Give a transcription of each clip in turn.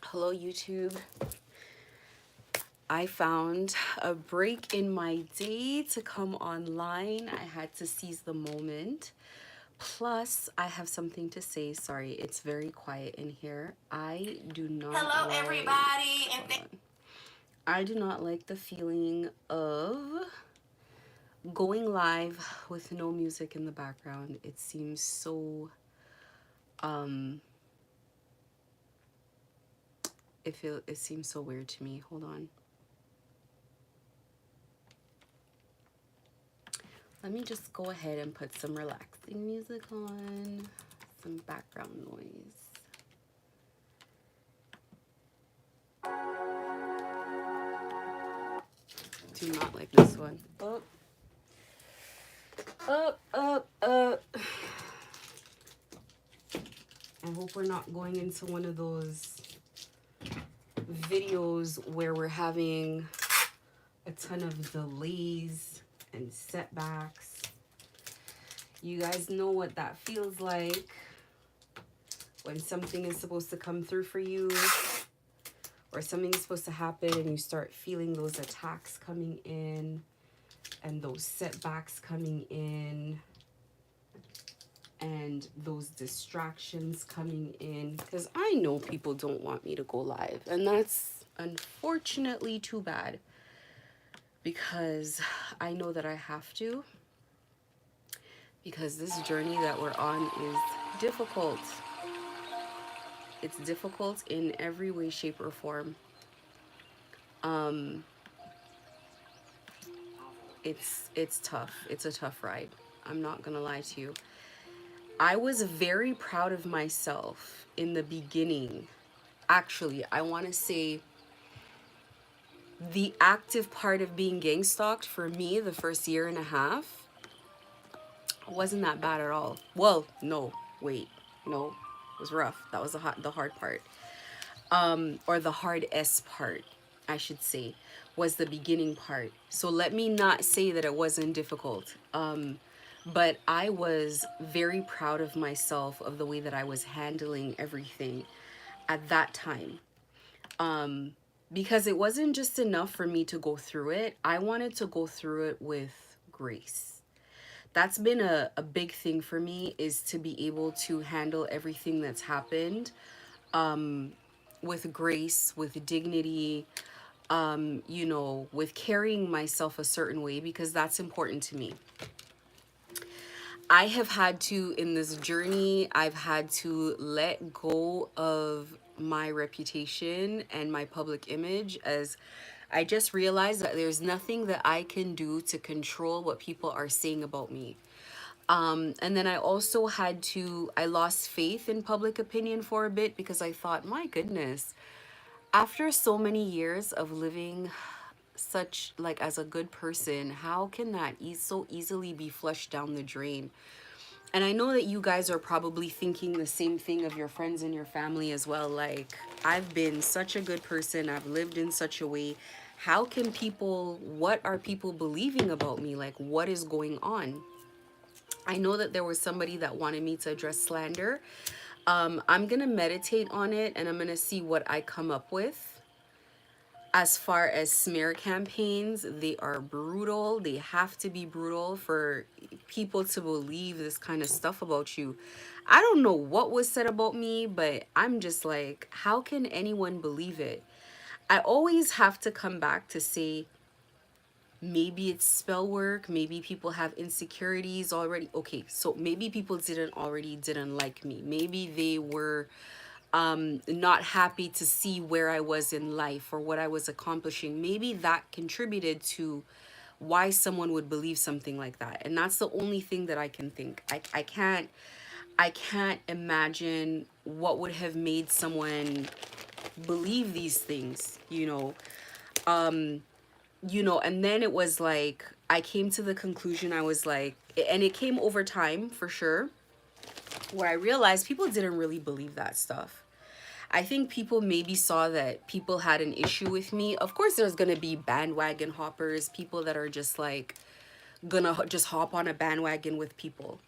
Hello, YouTube. I found a break in my day to come online. I had to seize the moment. Plus, I have something to say. Sorry, it's very quiet in here. I do not Hello, like, everybody, I do not like the feeling of going live with no music in the background. It seems so it seems so weird to me. Hold on. Let me just go ahead and put some relaxing music on, some background noise. Do not like this one. Up, up, up, up. I hope we're not going into one of those videos where we're having a ton of delays and setbacks. You guys know what that feels like when something is supposed to come through for you, or something is supposed to happen and you start feeling those attacks coming in and those setbacks coming in and those distractions coming in. Because I know people don't want me to go live, and that's unfortunately too bad, because I know that I have to, because this journey that we're on is difficult. It's difficult in every way, shape, or form. It's tough. It's a tough ride. I'm not gonna lie to you. I was very proud of myself in the beginning. Actually, I want to say the active part of being gang stalked for me the first year and a half wasn't that bad at all. Well, no, wait, no, it was rough. That was the hard part, or the hard S part, I should say, was the beginning part. So let me not say that it wasn't difficult. But I was very proud of myself, of the way that I was handling everything at that time. Because it wasn't just enough for me to go through it. I wanted to go through it with grace. That's been a big thing for me, is to be able to handle everything that's happened with grace, with dignity, with carrying myself a certain way, because that's important to me. I have had to, in this journey, I've had to let go of my reputation and my public image, as I just realized that there's nothing that I can do to control what people are saying about me. And then I also I lost faith in public opinion for a bit, because I thought, my goodness, after so many years of living such, like, as a good person, how can that so easily be flushed down the drain? And I know that you guys are probably thinking the same thing of your friends and your family as well. Like, I've been such a good person. I've lived in such a way. What are people believing about me? Like, what is going on? I know that there was somebody that wanted me to address slander. I'm going to meditate on it, and I'm going to see what I come up with. As far as smear campaigns, they are brutal. They have to be brutal for people to believe this kind of stuff about you. I don't know what was said about me, but I'm just like, how can anyone believe it? I always have to come back to say, maybe it's spell work. Maybe people have insecurities already. Okay, so maybe people didn't like me. Maybe they were not happy to see where I was in life or what I was accomplishing. Maybe that contributed to why someone would believe something like that. And that's the only thing that I can think. I can't imagine what would have made someone believe these things, and then it was like, I came to the conclusion, I was like, and it came over time for sure, where I realized people didn't really believe that stuff. I think people maybe saw that people had an issue with me. Of course, there's going to be bandwagon hoppers, people that are just like gonna just hop on a bandwagon with people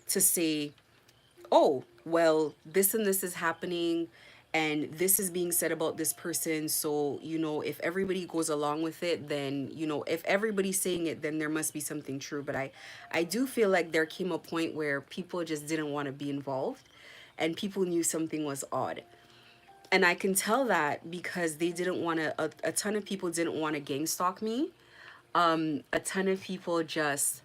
to say, oh, well, this and this is happening and this is being said about this person. So, you know, if everybody goes along with it, then, you know, if everybody's saying it, then there must be something true. But I do feel like there came a point where people just didn't want to be involved and people knew something was odd. And I can tell that because they didn't want to, a ton of people didn't want to gang stalk me. A ton of people just,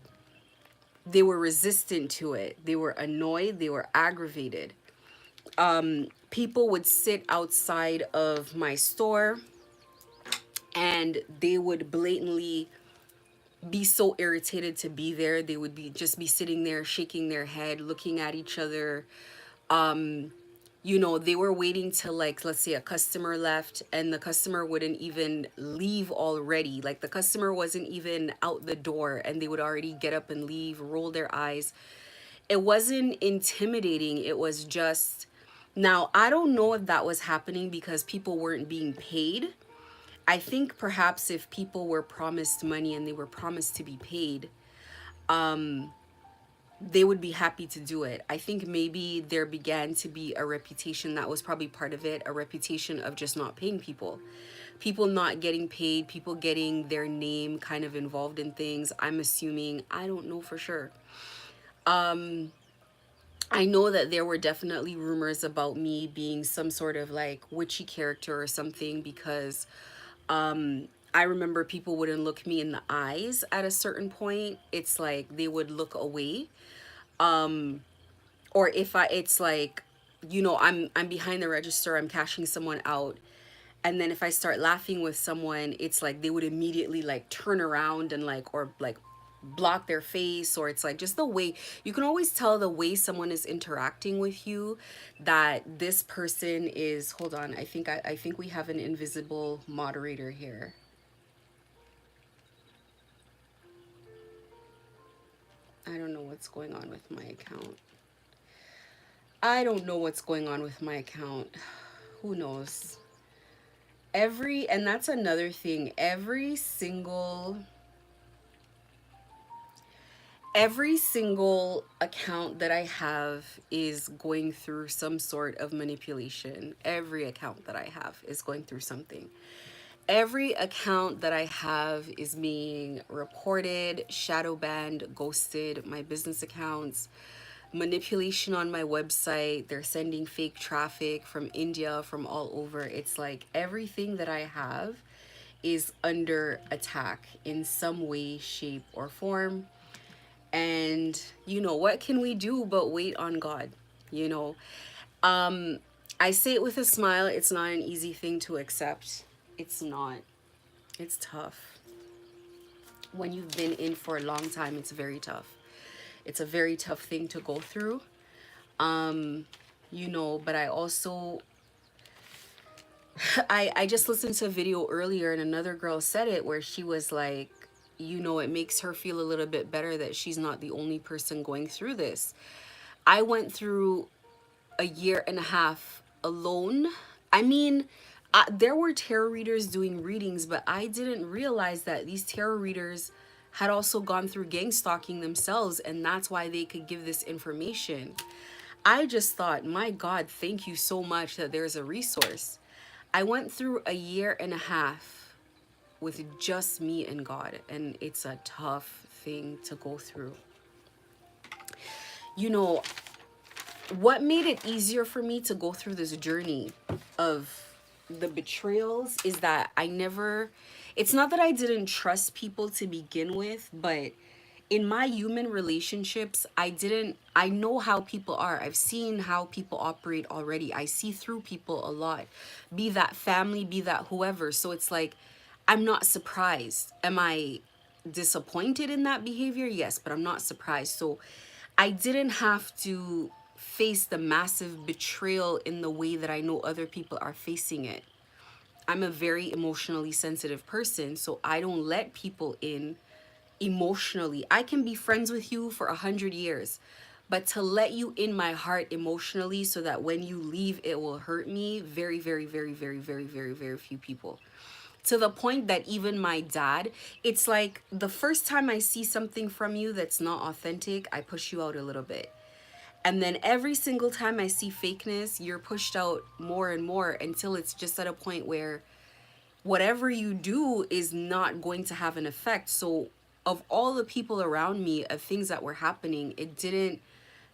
they were resistant to it. They were annoyed, they were aggravated. People would sit outside of my store and they would blatantly be so irritated to be there. They would be just be sitting there shaking their head, looking at each other. You know, they were waiting till, like, let's say a customer left and the customer wouldn't even leave already. Like the customer wasn't even out the door and they would already get up and leave, roll their eyes. It wasn't intimidating. It was just, now I don't know if that was happening because people weren't being paid. I think perhaps if people were promised money and they were promised to be paid, they would be happy to do it. I think maybe there began to be a reputation, that was probably part of it, a reputation of just not paying people. People not getting paid, people getting their name kind of involved in things. I'm assuming, I don't know for sure. I know that there were definitely rumors about me being some sort of like witchy character or something because I remember people wouldn't look me in the eyes at a certain point. It's like they would look away. Or if I, it's like, you know, I'm behind the register, I'm cashing someone out, and then if I start laughing with someone, it's like they would immediately like turn around and like, or like block their face, or it's like just the way, you can always tell the way someone is interacting with you that this person is, hold on, I think we have an invisible moderator here. I don't know what's going on with my account. I don't know what's going on with my account. Who knows? And that's another thing, every single account that I have is going through some sort of manipulation. Every account that I have is going through something. Every account that I have is being reported, shadow banned, ghosted. My business accounts, manipulation on my website. They're sending fake traffic from India, from all over. It's like everything that I have is under attack in some way, shape, or form. And, you know, what can we do but wait on God? You know, I say it with a smile. It's not an easy thing to accept. It's not. It's tough. When you've been in for a long time, it's very tough. It's a very tough thing to go through. You know, but I also, I just listened to a video earlier and another girl said it where she was like, you know, it makes her feel a little bit better that she's not the only person going through this. I went through a year and a half alone. I mean, there were tarot readers doing readings, but I didn't realize that these tarot readers had also gone through gang stalking themselves, and that's why they could give this information. I just thought, my God, thank you so much that there's a resource. I went through a year and a half with just me and God, and it's a tough thing to go through. You know, what made it easier for me to go through this journey of the betrayals is that I never, it's not that I didn't trust people to begin with, but in my human relationships, I know how people are. I've seen how people operate already. I see through people a lot, be that family, be that whoever. So it's like, I'm not surprised. Am I disappointed in that behavior? Yes, but I'm not surprised. So I didn't have to face the massive betrayal in the way that I know other people are facing it. I'm a very emotionally sensitive person, so I don't let people in emotionally. I can be friends with you for 100 years, but to let you in my heart emotionally so that when you leave it will hurt me, very, very, very, very, very, very, very few people. To the point that even my dad, it's like the first time I see something from you that's not authentic, I push you out a little bit. And then every single time I see fakeness, you're pushed out more and more until it's just at a point where whatever you do is not going to have an effect. So, of all the people around me, of things that were happening, it didn't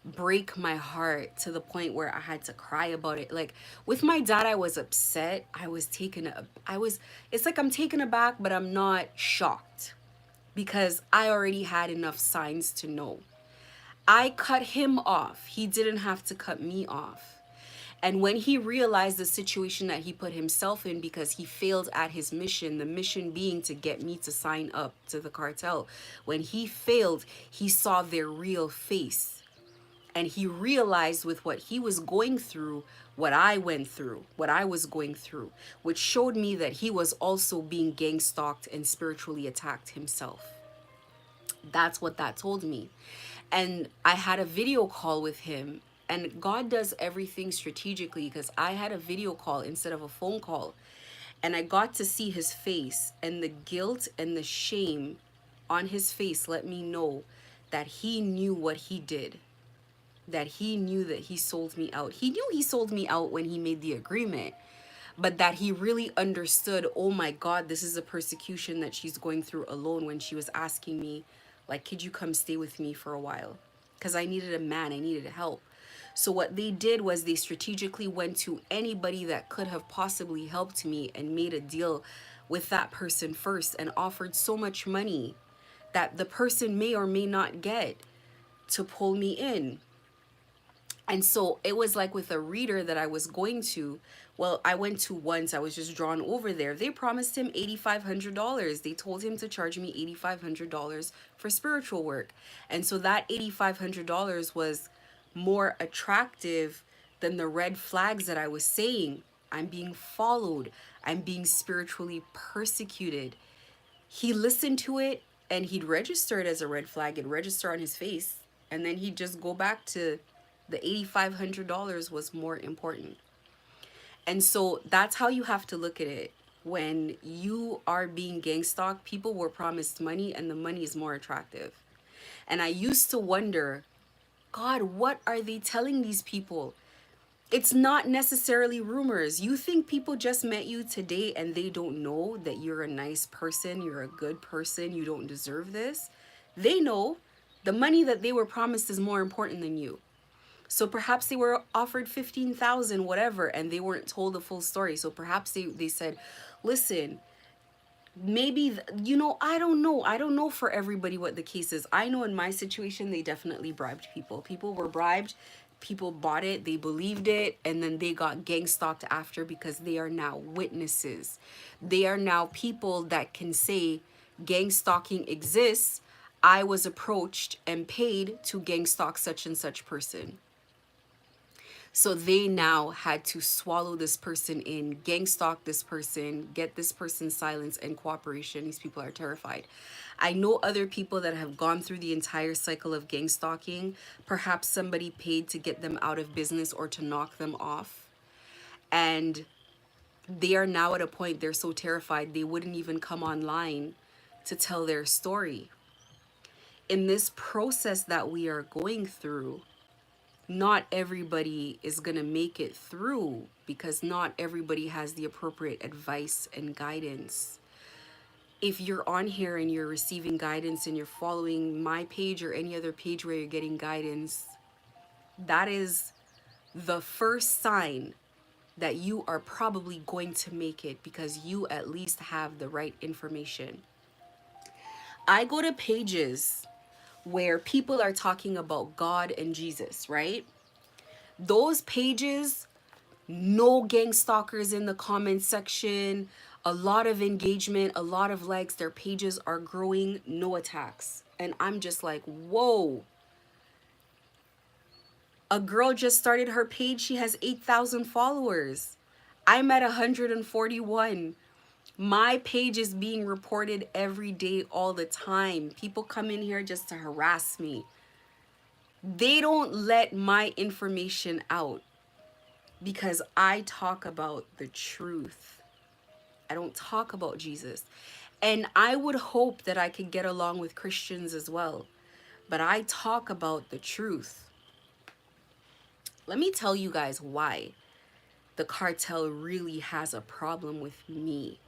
break my heart to the point where I had to cry about it. Like with my dad, I was upset. It's like I'm taken aback, but I'm not shocked because I already had enough signs to know. I cut him off. He didn't have to cut me off. And when he realized the situation that he put himself in because he failed at his mission, the mission being to get me to sign up to the cartel, when he failed, he saw their real face. And he realized with what he was going through, what I went through, what I was going through, which showed me that he was also being gang stalked and spiritually attacked himself. That's what that told me. And I had a video call with him. And God does everything strategically because I had a video call instead of a phone call. And I got to see his face, and the guilt and the shame on his face let me know that he knew what he did, that he knew that he sold me out. He knew he sold me out when he made the agreement, but that he really understood, oh my God, this is a persecution that she's going through alone, when she was asking me, like, could you come stay with me for a while? Because I needed a man, I needed help. So what they did was they strategically went to anybody that could have possibly helped me and made a deal with that person first and offered so much money that the person may or may not get to pull me in. And so it was like with a reader that I was going to, well, I went to once, I was just drawn over there. They promised him $8,500. They told him to charge me $8,500 for spiritual work. And so that $8,500 was more attractive than the red flags that I was saying. I'm being followed. I'm being spiritually persecuted. He listened to it and he'd register it as a red flag and register on his face. And then he'd just go back to the $8,500 was more important. And so that's how you have to look at it. When you are being gang stalked, people were promised money and the money is more attractive. And I used to wonder, God, what are they telling these people? It's not necessarily rumors. You think people just met you today and they don't know that you're a nice person, you're a good person, you don't deserve this? They know. The money that they were promised is more important than you. So perhaps they were offered 15,000, whatever, and they weren't told the full story. So perhaps they said, listen, maybe, I don't know. I don't know for everybody what the case is. I know in my situation, they definitely bribed people. People were bribed. People bought it. They believed it. And then they got gang stalked after because they are now witnesses. They are now people that can say gang stalking exists. I was approached and paid to gang stalk such and such person. So they now had to swallow this person in, gang stalk this person, get this person's silence and cooperation. These people are terrified. I know other people that have gone through the entire cycle of gang stalking. Perhaps somebody paid to get them out of business or to knock them off. And they are now at a point they're so terrified they wouldn't even come online to tell their story. In this process that we are going through, not everybody is going to make it through because not everybody has the appropriate advice and guidance. If you're on here and you're receiving guidance and you're following my page or any other page where you're getting guidance, that is the first sign that you are probably going to make it because you at least have the right information. I go to pages where people are talking about God and Jesus, right? Those pages, no gang stalkers in the comment section, a lot of engagement, a lot of likes, their pages are growing, no attacks. And I'm just like, whoa. A girl just started her page, she has 8,000 followers. I'm at 141. My page is being reported every day, all the time. People come in here just to harass me. They don't let my information out because I talk about the truth. I don't talk about Jesus. And I would hope that I could get along with Christians as well. But I talk about the truth. Let me tell you guys why the cartel really has a problem with me.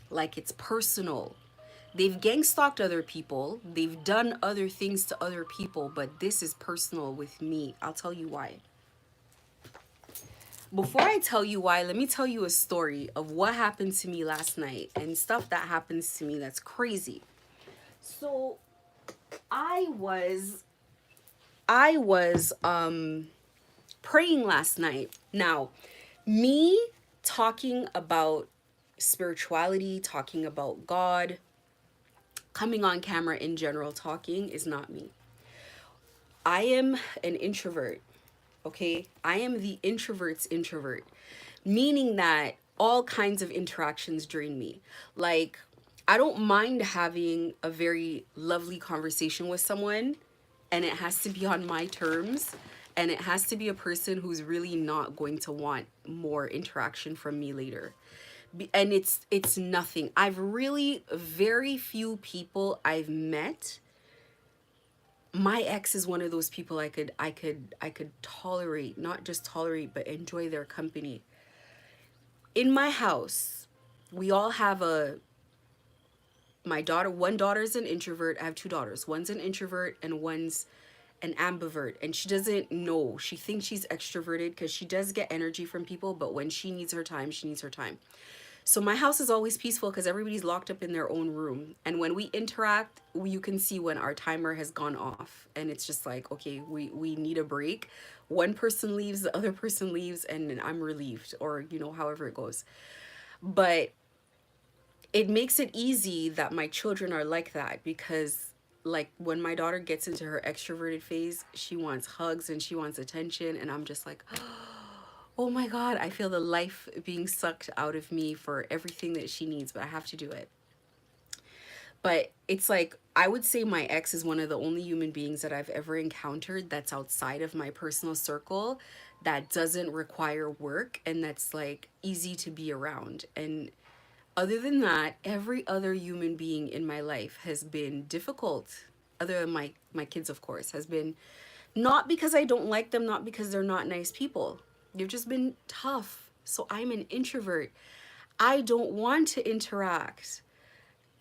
Like, it's personal. They've gang stalked other people, they've done other things to other people, but this is personal with me. I'll tell you why. Before I tell you why, let me tell you a story of what happened to me last night and stuff that happens to me that's crazy. So I was I was praying last night. Now, me talking about spirituality, talking about God, coming on camera in general talking is not me. I am an introvert, okay? I am the introvert's introvert, meaning that all kinds of interactions drain me. Like, I don't mind having a very lovely conversation with someone, and it has to be on my terms, and it has to be a person who's really not going to want more interaction from me later. And it's nothing. I've really very few people I've met. My ex is one of those people I could tolerate, not just tolerate, but enjoy their company. In my house, we all have a my daughter, one daughter's an introvert. I have two daughters. One's an introvert and one's an ambivert. And she doesn't know. She thinks she's extroverted because she does get energy from people, but when she needs her time, she needs her time. So my house is always peaceful because everybody's locked up in their own room. And when we interact, you can see when our timer has gone off. And it's just like, okay, we need a break. One person leaves, the other person leaves, and I'm relieved, or, however it goes. But it makes it easy that my children are like that because, like, when my daughter gets into her extroverted phase, she wants hugs and she wants attention. And I'm just like, oh my God, I feel the life being sucked out of me for everything that she needs, but I have to do it. But it's like, I would say my ex is one of the only human beings that I've ever encountered that's outside of my personal circle, that doesn't require work, and that's like easy to be around. And other than that, every other human being in my life has been difficult. Other than my kids, of course, has been, not because I don't like them, not because they're not nice people. They've just been tough. So I'm an introvert. I don't want to interact.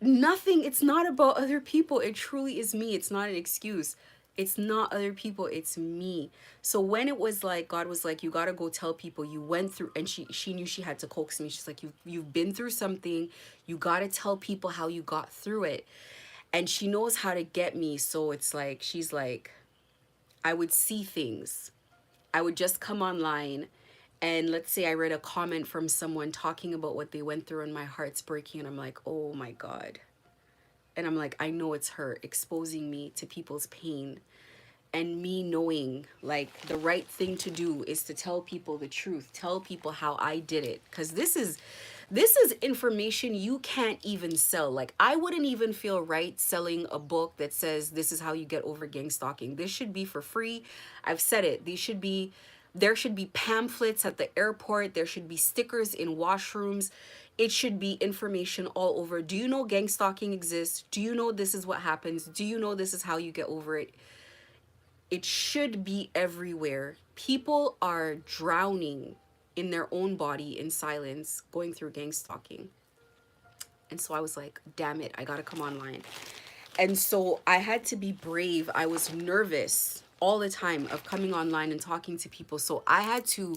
Nothing, it's not about other people. It truly is me. It's not an excuse. It's not other people, it's me. So when it was like, God was like, you got to go tell people you went through, and she knew she had to coax me. She's like, you've been through something. You got to tell people how you got through it. And she knows how to get me. So it's like, she's like, I would see things. I would just come online, and let's say I read a comment from someone talking about what they went through and my heart's breaking, and I'm like, oh my God. And I'm like, I know it's her exposing me to people's pain, and me knowing like the right thing to do is to tell people the truth, tell people how I did it, because this is information you can't even sell. Like, I wouldn't even feel right selling a book that says this is how you get over gang stalking. This should be for free. I've said it. There should be pamphlets at the airport. There should be stickers in washrooms. It should be information all over. Do you know gang stalking exists? Do you know this is what happens? Do you know this is how you get over it? It should be everywhere. People are drowning in their own body in silence going through gang stalking. And so I was like, damn it, I gotta come online. And so I had to be brave. I was nervous all the time of coming online and talking to people. So I had to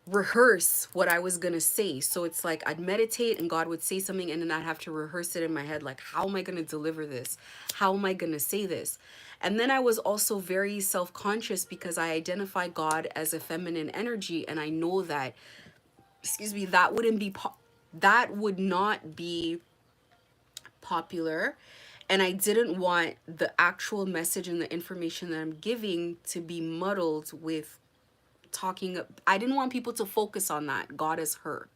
rehearse what I was gonna say. So it's like I'd meditate and God would say something, and then I'd have to rehearse it in my head. Like, how am I gonna deliver this? How am I gonna say this? And then I was also very self-conscious because I identify God as a feminine energy, and I know that, excuse me, that would not be popular. And I didn't want the actual message and the information that I'm giving to be muddled with talking. I didn't want people to focus on that. God is her.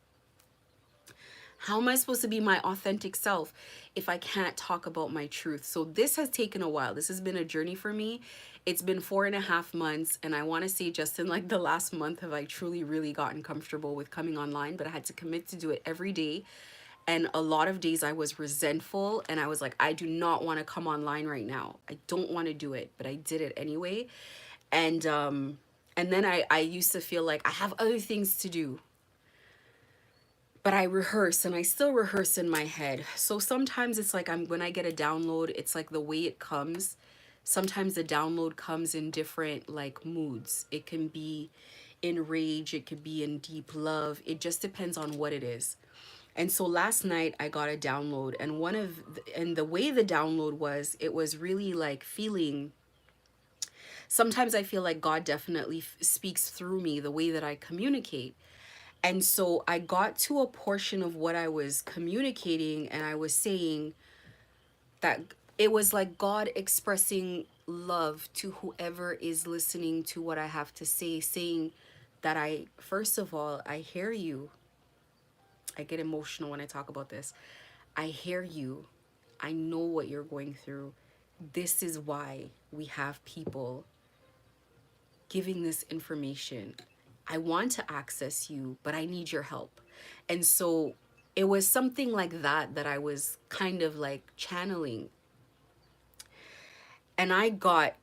How am I supposed to be my authentic self if I can't talk about my truth? So this has taken a while. This has been a journey for me. It's been 4.5 months, and I want to say just in like the last month have I truly really gotten comfortable with coming online, but I had to commit to do it every day. And a lot of days I was resentful, and I was like, I do not want to come online right now. I don't want to do it, but I did it anyway. And and then I used to feel like I have other things to do, but I rehearse, and I still rehearse in my head. So sometimes it's like when I get a download, it's like the way it comes. Sometimes the download comes in different like moods. It can be in rage, it could be in deep love. It just depends on what it is. And so last night I got a download, and and the way the download was, it was really like feeling, sometimes I feel like God definitely speaks through me the way that I communicate. And so I got to a portion of what I was communicating, and I was saying that it was like God expressing love to whoever is listening to what I have to say, saying that first of all, I hear you. I get emotional when I talk about this. I hear you. I know what you're going through. This is why we have people giving this information. I want to access you, but I need your help. And so it was something like that that I was kind of like channeling. And I got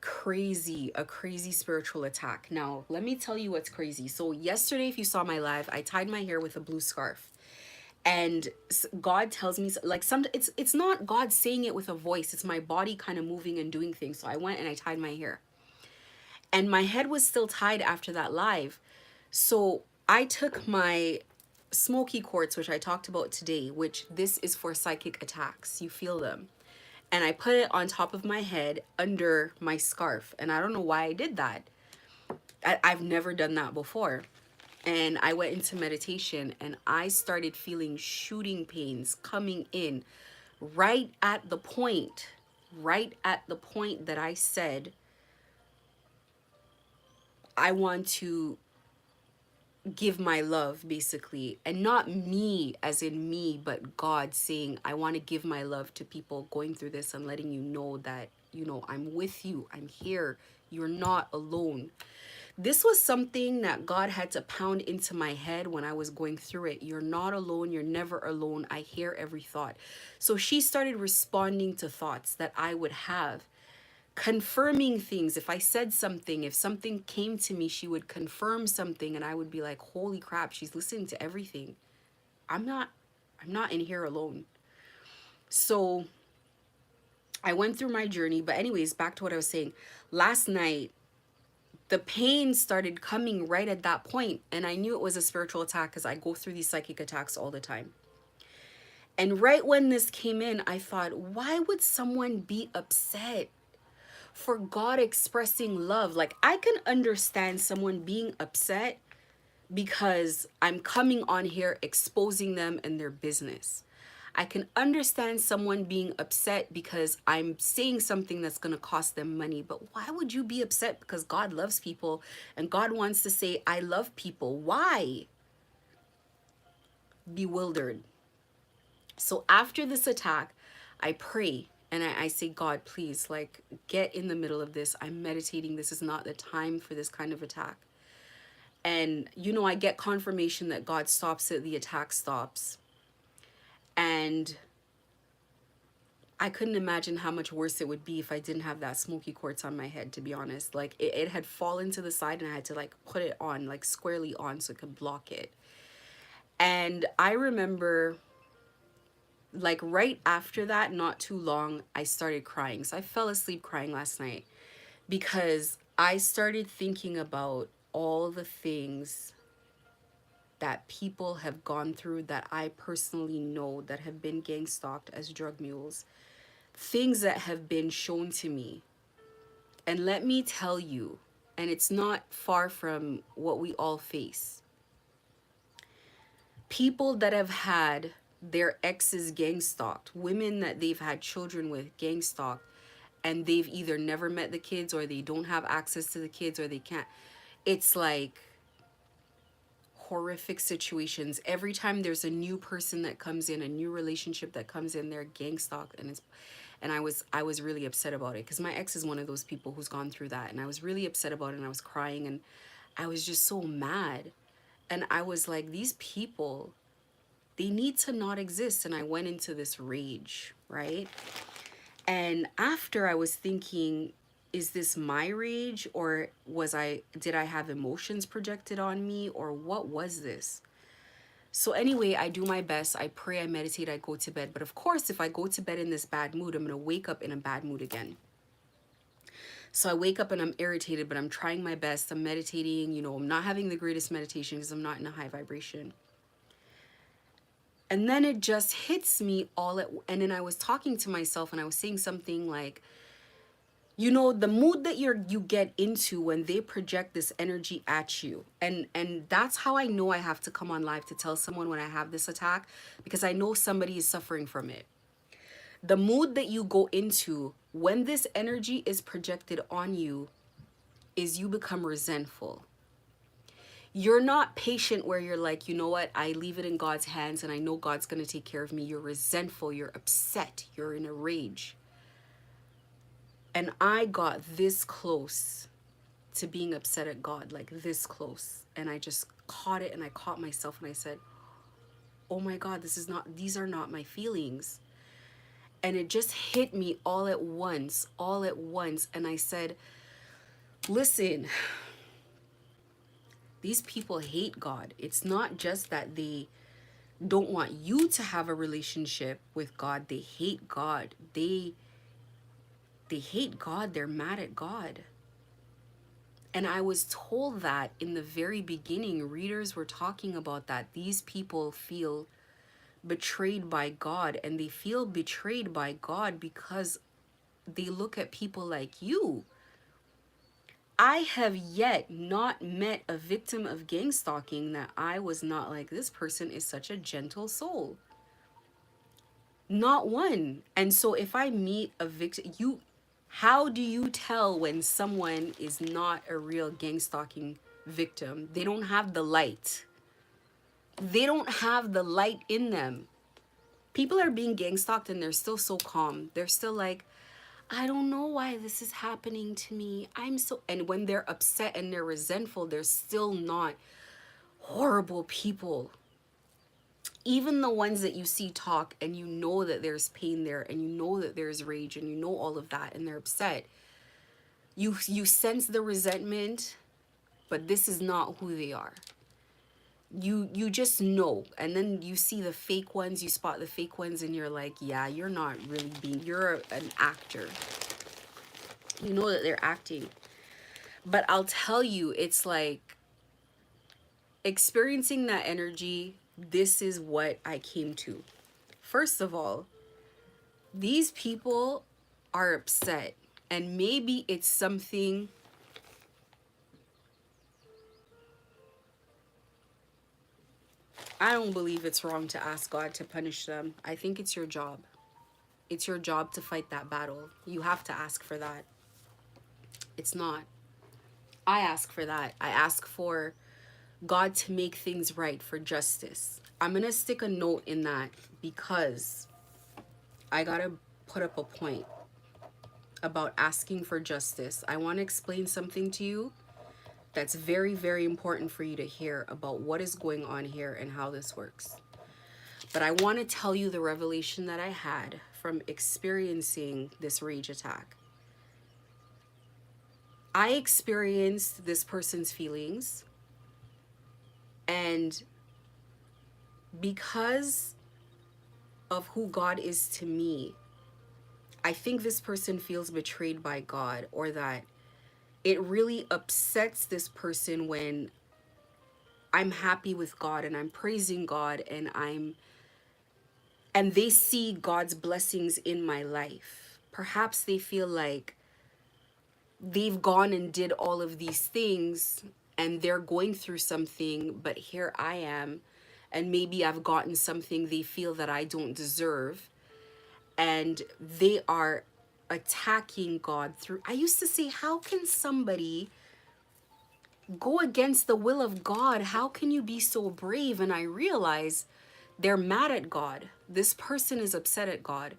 a crazy spiritual attack. Now, let me tell you what's crazy. So yesterday, if you saw my live, I tied my hair with a blue scarf. And God tells me, like, it's not God saying it with a voice, it's my body kind of moving and doing things. So I went and I tied my hair, and my head was still tied after that live. So I took my smoky quartz, which I talked about today, which this is for psychic attacks, you feel them, and I put it on top of my head under my scarf. And I don't know why I did that. I've never done that before. And I went into meditation, and I started feeling shooting pains coming in right at the point, that I said, I want to give my love, basically. And not me as in me, but God saying, I want to give my love to people going through this, and letting you know that, I'm with you, I'm here, you're not alone. This was something that God had to pound into my head when I was going through it. You're not alone. You're never alone. I hear every thought. So she started responding to thoughts that I would have, confirming things. If I said something, if something came to me, she would confirm something, and I would be like, holy crap, she's listening to everything. I'm not in here alone. So I went through my journey. But anyways, back to what I was saying. Last night, the pain started coming right at that point, and I knew it was a spiritual attack because I go through these psychic attacks all the time. And right when this came in, I thought, why would someone be upset for God expressing love? Like, I can understand someone being upset because I'm coming on here exposing them and their business. I can understand someone being upset because I'm saying something that's going to cost them money. But why would you be upset because God loves people and God wants to say, I love people? Why? Bewildered. So after this attack, I pray and I say, God, please, like, get in the middle of this. I'm meditating. This is not the time for this kind of attack. And, I get confirmation that God stops it. The attack stops. And I couldn't imagine how much worse it would be if I didn't have that smoky quartz on my head, to be honest. Like, it had fallen to the side, and I had to like put it on, like squarely on, so it could block it. And I remember, like, right after that, not too long, I started crying. So I fell asleep crying last night because I started thinking about all the things that people have gone through that I personally know, that have been gang stalked as drug mules, things that have been shown to me. And let me tell you, and it's not far from what we all face, people that have had their exes gang stalked, women that they've had children with gang stalked, and they've either never met the kids, or they don't have access to the kids, or they can't. It's like horrific situations. Every time there's a new person that comes in, a new relationship that comes in, they're gang stalked. And I was really upset about it because my ex is one of those people who's gone through that, and I was really upset about it, and I was crying, and I was just so mad. And I was like, these people, they need to not exist. And I went into this rage, right? And after, I was thinking, is this my rage, or did I have emotions projected on me, or what was this? So anyway, I do my best. I pray, I meditate, I go to bed. But of course, if I go to bed in this bad mood, I'm going to wake up in a bad mood again. So I wake up and I'm irritated, but I'm trying my best. I'm meditating, I'm not having the greatest meditation because I'm not in a high vibration. And then it just hits me and then I was talking to myself and I was saying something like, the mood that you get into when they project this energy at you. And that's how I know I have to come on live to tell someone when I have this attack, because I know somebody is suffering from it. The mood that you go into when this energy is projected on you is you become resentful. You're not patient where you're like, you know what, I leave it in God's hands and I know God's going to take care of me. You're resentful, you're upset, you're in a rage. And I got this close to being upset at God, like this close. And I just caught it, and I caught myself and I said, oh my God, these are not my feelings. And it just hit me all at once. And I said, listen, these people hate God. It's not just that they don't want you to have a relationship with God. They hate God. They hate God. They're mad at God. And I was told that in the very beginning. Readers were talking about that. These people feel betrayed by God, and they feel betrayed by God because they look at people like you. I have yet not met a victim of gang stalking that I was not like, this person is such a gentle soul. Not one. And so if I meet a victim, how do you tell when someone is not a real gang stalking victim? They don't have the light. They don't have the light in them. People are being gang stalked and they're still so calm. They're still like, I don't know why this is happening to me. And when they're upset and they're resentful, they're still not horrible people. Even the ones that you see talk and you know that there's pain there and you know that there's rage and you know all of that and they're upset, you sense the resentment, but this is not who they are. You just know. And then you see the fake ones, you spot the fake ones, and you're like, yeah, you're not really you're an actor. You know that they're acting. But I'll tell you, it's like experiencing that energy, this is what I came to. First of all, these people are upset, and maybe it's something. I don't believe it's wrong to ask God to punish them. I think it's your job. It's your job to fight that battle. You have to ask for that. It's not. I ask for that. I ask for God to make things right, for justice. I'm going to stick a note in that because I got to put up a point about asking for justice. I want to explain something to you that's very, very important for you to hear about what is going on here and how this works. But I want to tell you the revelation that I had from experiencing this rage attack. I experienced this person's feelings, and because of who God is to me, I think this person feels betrayed by God, or that it really upsets this person when I'm happy with God and I'm praising God and they see God's blessings in my life. Perhaps they feel like they've gone and did all of these things and they're going through something, but here I am, and maybe I've gotten something they feel that I don't deserve, and they are attacking God through. I used to say, how can somebody go against the will of God? How can you be so brave? And I realize they're mad at God. This person is upset at God,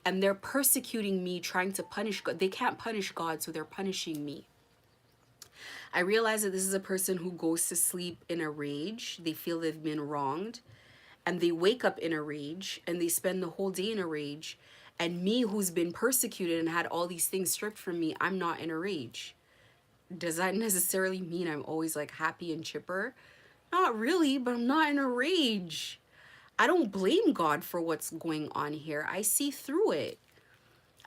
and they're persecuting me, trying to punish God. They can't punish God, so they're punishing me. I realize that this is a person who goes to sleep in a rage. They feel they've been wronged, and they wake up in a rage, and they spend the whole day in a rage. And me, who's been persecuted and had all these things stripped from me, I'm not in a rage. Does that necessarily mean I'm always like happy and chipper? Not really, but I'm not in a rage. I don't blame God for what's going on here. I see through it.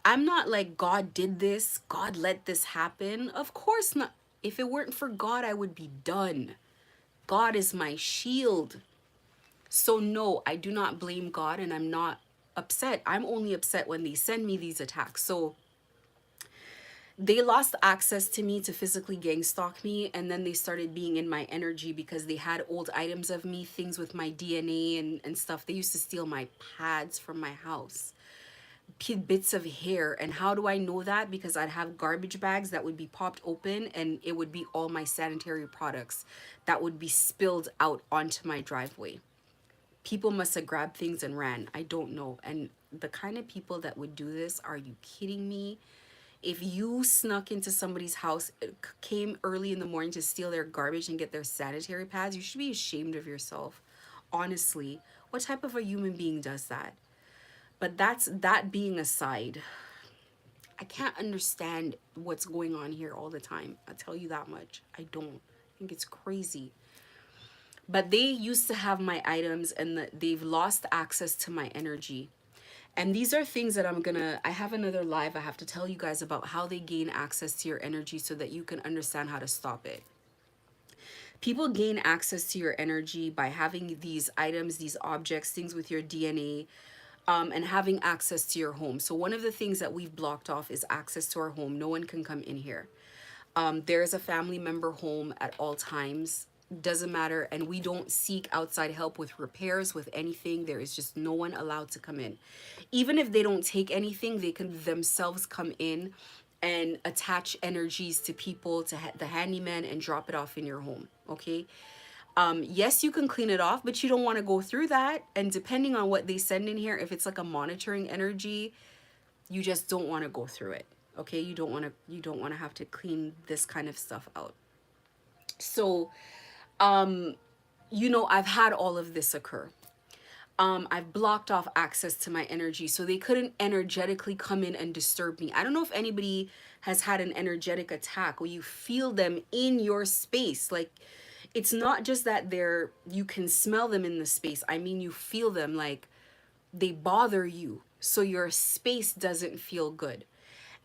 I'm not like, God did this, God let this happen. Of course not. If it weren't for God, I would be done. God is my shield. So no, I do not blame God, and I'm not upset. I'm only upset when they send me these attacks. So they lost access to me to physically gang stalk me, and then they started being in my energy because they had old items of me, things with my DNA and stuff. They used to steal my pads from my house, bits of hair. And how do I know that? Because I'd have garbage bags that would be popped open, and it would be all my sanitary products that would be spilled out onto my driveway. People must have grabbed things and ran. I don't know. And the kind of people that would do this, are you kidding me? If you snuck into somebody's house, came early in the morning to steal their garbage and get their sanitary pads, you should be ashamed of yourself. Honestly, what type of a human being does that? But that being aside, I can't understand what's going on here all the time. I'll tell you that much. I don't. I think it's crazy. But they used to have my items, and they've lost access to my energy. And these are things that I have another live I have to tell you guys about how they gain access to your energy so that you can understand how to stop it. People gain access to your energy by having these items, these objects, things with your DNA, and having access to your home. So one of the things that we've blocked off is access to our home. No one can come in here. There is a family member home at all times. Doesn't matter. And we don't seek outside help with repairs, with anything. There is just no one allowed to come in. Even if they don't take anything, they can themselves come in and attach energies to people, to the handyman, and drop it off in your home. Okay. Yes, you can clean it off, but you don't want to go through that. And depending on what they send in here, if it's like a monitoring energy, you just don't want to go through it. Okay, you don't want to have to clean this kind of stuff out. So I've had all of this occur. I've blocked off access to my energy, so they couldn't energetically come in and disturb me. I don't know if anybody has had an energetic attack where you feel them in your space. Like, it's not just that you can smell them in the space. I mean, you feel them, like they bother you, so your space doesn't feel good.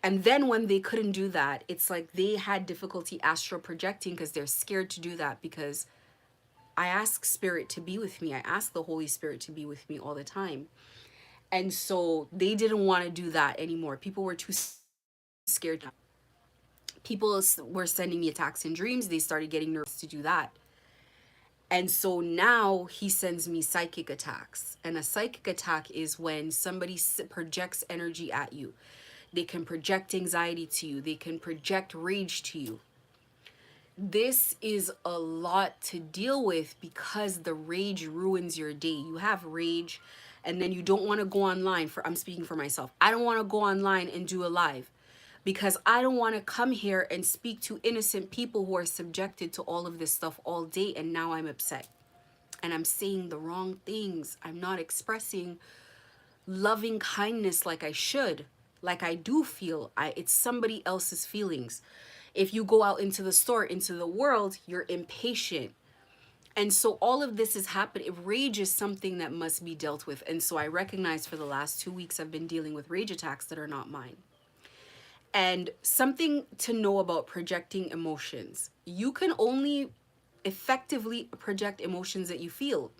And then when they couldn't do that, it's like they had difficulty astral projecting because they're scared to do that, because I ask Spirit to be with me. I ask the Holy Spirit to be with me all the time. And so they didn't want to do that anymore. People were too scared. People were sending me attacks in dreams. They started getting nervous to do that. And so now he sends me psychic attacks. And a psychic attack is when somebody projects energy at you. They can project anxiety to you. They can project rage to you. This is a lot to deal with because the rage ruins your day. You have rage, and then you don't want to go online. I'm speaking for myself. I don't want to go online and do a live because I don't want to come here and speak to innocent people who are subjected to all of this stuff all day, and now I'm upset. And I'm saying the wrong things. I'm not expressing loving kindness like I should, like I do feel. It's somebody else's feelings. If you go out into the store, into the world, you're impatient. And so all of this is happening. Rage is something that must be dealt with. And so I recognize for the last 2 weeks, I've been dealing with rage attacks that are not mine. And something to know about projecting emotions. You can only effectively project emotions that you feel.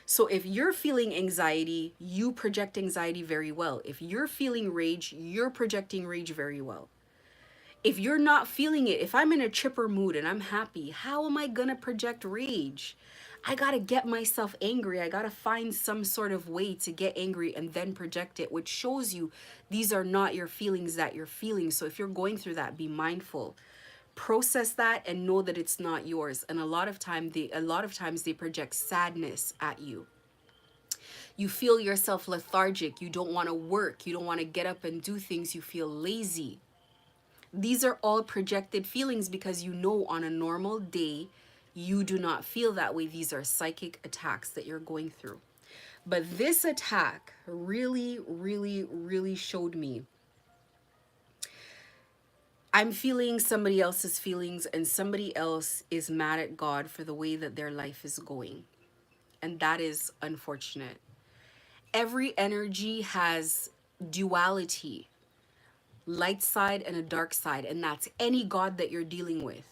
So if you're feeling anxiety, you project anxiety very well. If you're feeling rage, you're projecting rage very well. If you're not feeling it, if I'm in a chipper mood and I'm happy, how am I gonna project rage? I gotta get myself angry. I gotta find some sort of way to get angry and then project it, which shows you these are not your feelings that you're feeling. So if you're going through that, be mindful. Process that and know that it's not yours. And a lot of times they project sadness at you. You feel yourself lethargic. You don't want to work. You don't want to get up and do things. You feel lazy. These are all projected feelings because on a normal day, you do not feel that way. These are psychic attacks that you're going through. But this attack really, really, really showed me I'm feeling somebody else's feelings, and somebody else is mad at God for the way that their life is going. And that is unfortunate. Every energy has duality, light side and a dark side, and that's any God that you're dealing with.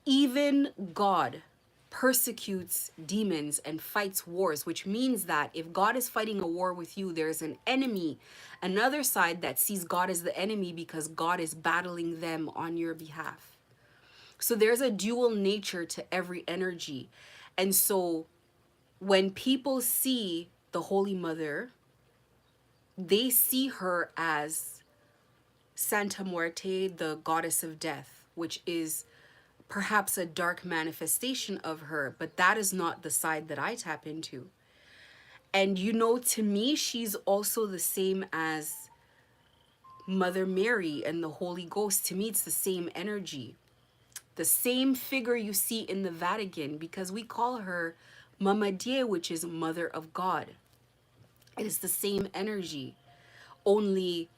Even God persecutes demons and fights wars, which means that if God is fighting a war with you, there's an enemy, another side that sees God as the enemy because God is battling them on your behalf. So there's a dual nature to every energy. And so when people see the Holy Mother, they see her as Santa Muerte, the goddess of death, which is perhaps a dark manifestation of her, but that is not the side that I tap into. And you know, to me, she's also the same as Mother Mary and the Holy Ghost. To me, it's the same energy. The same figure you see in the Vatican, because we call her Mama Die, which is Mother of God. It is the same energy. Only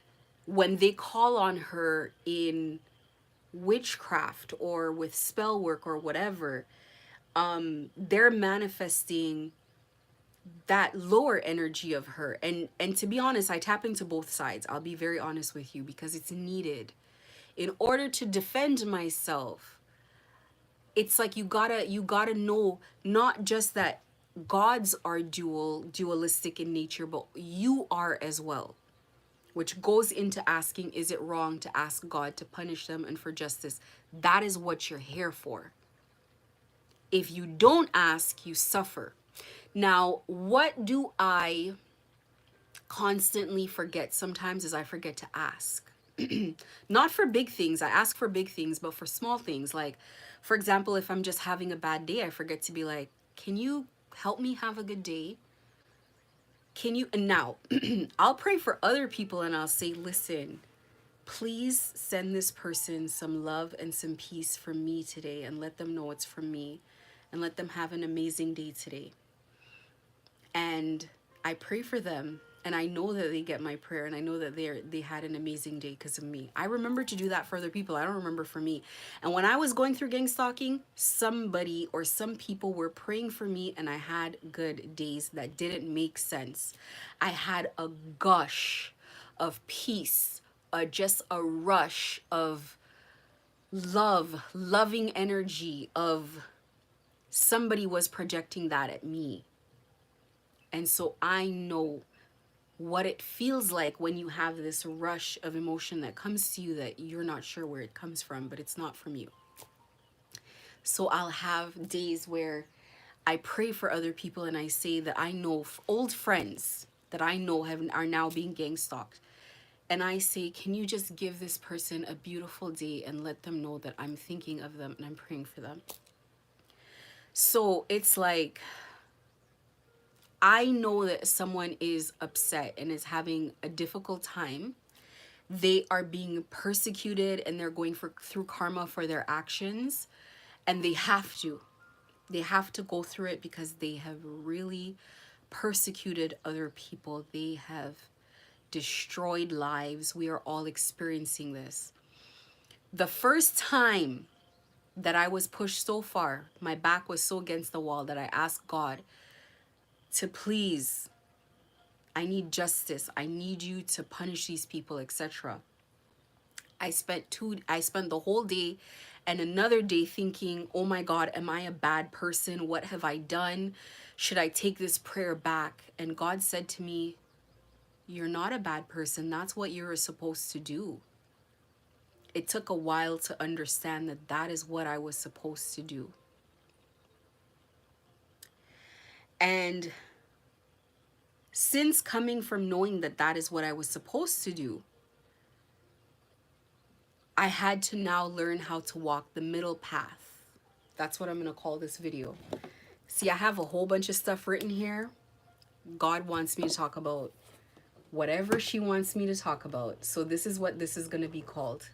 when they call on her in witchcraft or with spell work or whatever, they're manifesting that lower energy of her. And to be honest, I tap into both sides. I'll be very honest with you, because it's needed in order to defend myself. It's like you gotta know not just that gods are dualistic in nature, but you are as well, which goes into asking, is it wrong to ask God to punish them and for justice? That is what you're here for. If you don't ask, you suffer. Now, what do I constantly forget sometimes is I forget to ask. Not for big things. I ask for big things, but for small things. Like, for example, if I'm just having a bad day, I forget to be like, can you help me have a good day? Can you? And now, I'll pray for other people and I'll say, listen, please send this person some love and some peace from me today, and let them know it's from me, and let them have an amazing day today. And I pray for them, and I know that they get my prayer, and I know that they had an amazing day because of me. I remember to do that for other people. I don't remember for me. And when I was going through gang stalking, somebody or some people were praying for me, and I had good days that didn't make sense. I had a gush of peace, just a rush of love, loving energy of somebody was projecting that at me. And so I know what it feels like when you have this rush of emotion that comes to you that you're not sure where it comes from, but it's not from you. So I'll have days where I pray for other people, and I say that I know old friends that I know are now being gang stalked. And I say, can you just give this person a beautiful day and let them know that I'm thinking of them and I'm praying for them? So it's like, I know that someone is upset and is having a difficult time. They are being persecuted and they're going through karma for their actions. And they have to. They have to go through it because they have really persecuted other people. They have destroyed lives. We are all experiencing this. The first time that I was pushed so far, my back was so against the wall that I asked God to please, I need justice. I need you to punish these people, etc. I spent the whole day and another day thinking, oh my God, am I a bad person? What have I done? Should I take this prayer back? And God said to me, you're not a bad person. That's what you're supposed to do. It took a while to understand that that is what I was supposed to do. And since coming from knowing that that is what I was supposed to do, I had to now learn how to walk the middle path. That's what I'm going to call this video. See, I have a whole bunch of stuff written here. God wants me to talk about whatever she wants me to talk about. So this is what this is going to be called.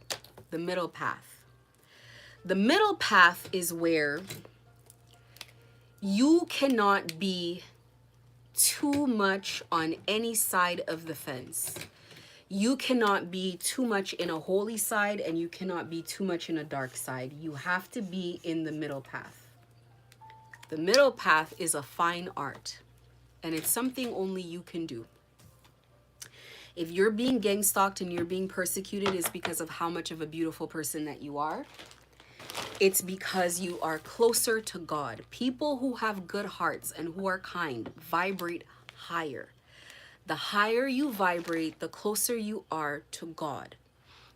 The middle path. The middle path is where you cannot be too much on any side of the fence. You cannot be too much in a holy side, and you cannot be too much in a dark side. You have to be in the middle path. The middle path is a fine art, and it's something only you can do. If you're being gang stalked and you're being persecuted, it's because of how much of a beautiful person that you are. It's because you are closer to God. People who have good hearts and who are kind vibrate higher. The higher you vibrate, the closer you are to God,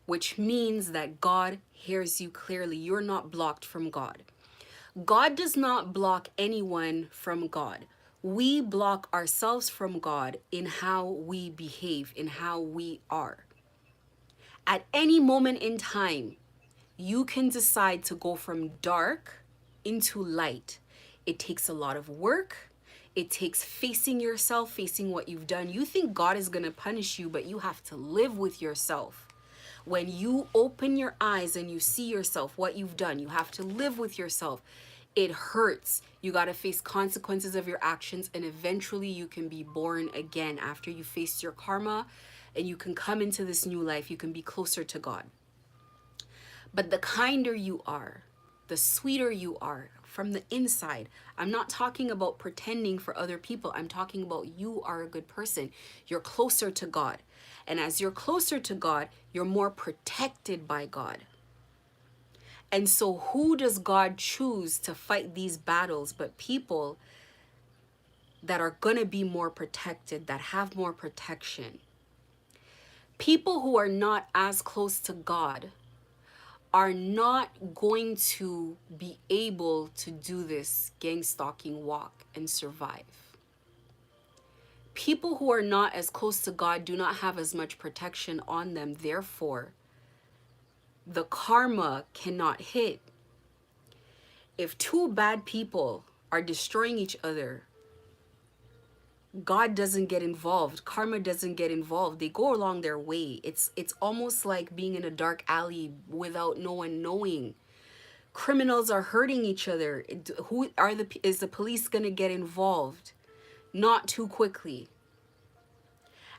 which means that God hears you clearly. You're not blocked from God. God does not block anyone from God. We block ourselves from God in how we behave, in how we are. At any moment in time, you can decide to go from dark into light. It takes a lot of work. It takes facing yourself, facing what you've done. You think God is going to punish you, but you have to live with yourself. When you open your eyes and you see yourself, what you've done, you have to live with yourself. It hurts. You got to face consequences of your actions, and eventually you can be born again after you face your karma, and you can come into this new life. You can be closer to God. But the kinder you are, the sweeter you are from the inside. I'm not talking about pretending for other people. I'm talking about you are a good person. You're closer to God. And as you're closer to God, you're more protected by God. And so who does God choose to fight these battles but people that are going to be more protected, that have more protection? People who are not as close to God are not going to be able to do this gang stalking walk and survive. People who are not as close to God do not have as much protection on them. Therefore, the karma cannot hit. If two bad people are destroying each other, God doesn't get involved. Karma doesn't get involved. They go along their way. It's almost like being in a dark alley without no one knowing. Criminals are hurting each other. Is the police going to get involved? Not too quickly.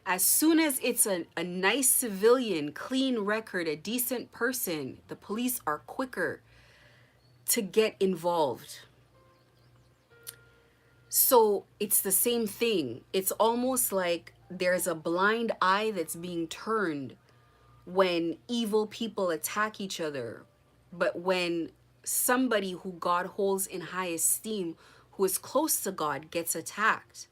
As soon as it's a nice civilian, clean record, a decent person, the police are quicker to get involved. So it's the same thing. It's almost like there's a blind eye that's being turned when evil people attack each other. But when somebody who God holds in high esteem, who is close to God, gets attacked,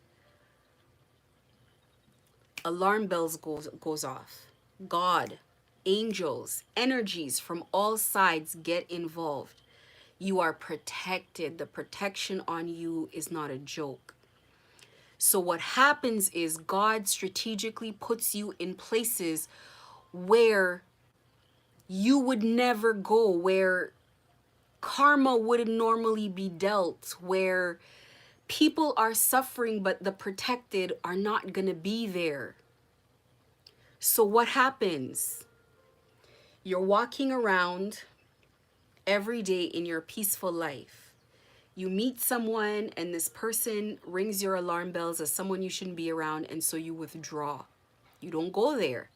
alarm bells goes off. God, angels, energies from all sides get involved. You are protected. The protection on you is not a joke. So what happens is God strategically puts you in places where you would never go, where karma wouldn't normally be dealt, where people are suffering but the protected are not going to be there. So what happens? You're walking around every day in your peaceful life. You meet someone and this person rings your alarm bells as someone you shouldn't be around, and so you withdraw. You don't go there.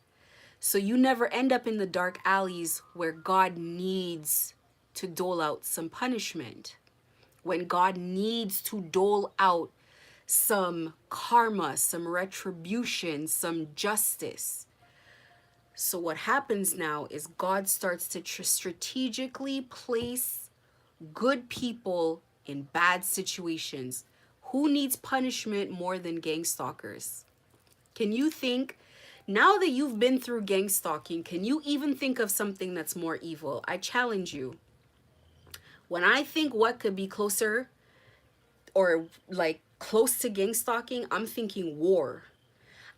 So you never end up in the dark alleys where God needs to dole out some punishment, when God needs to dole out some karma, some retribution, some justice. So what happens now is God starts to strategically place good people in bad situations. Who needs punishment more than gang stalkers? Can you think, now that you've been through gang stalking, can you even think of something that's more evil? I challenge you. When I think what could be closer or like close to gang stalking, I'm thinking war.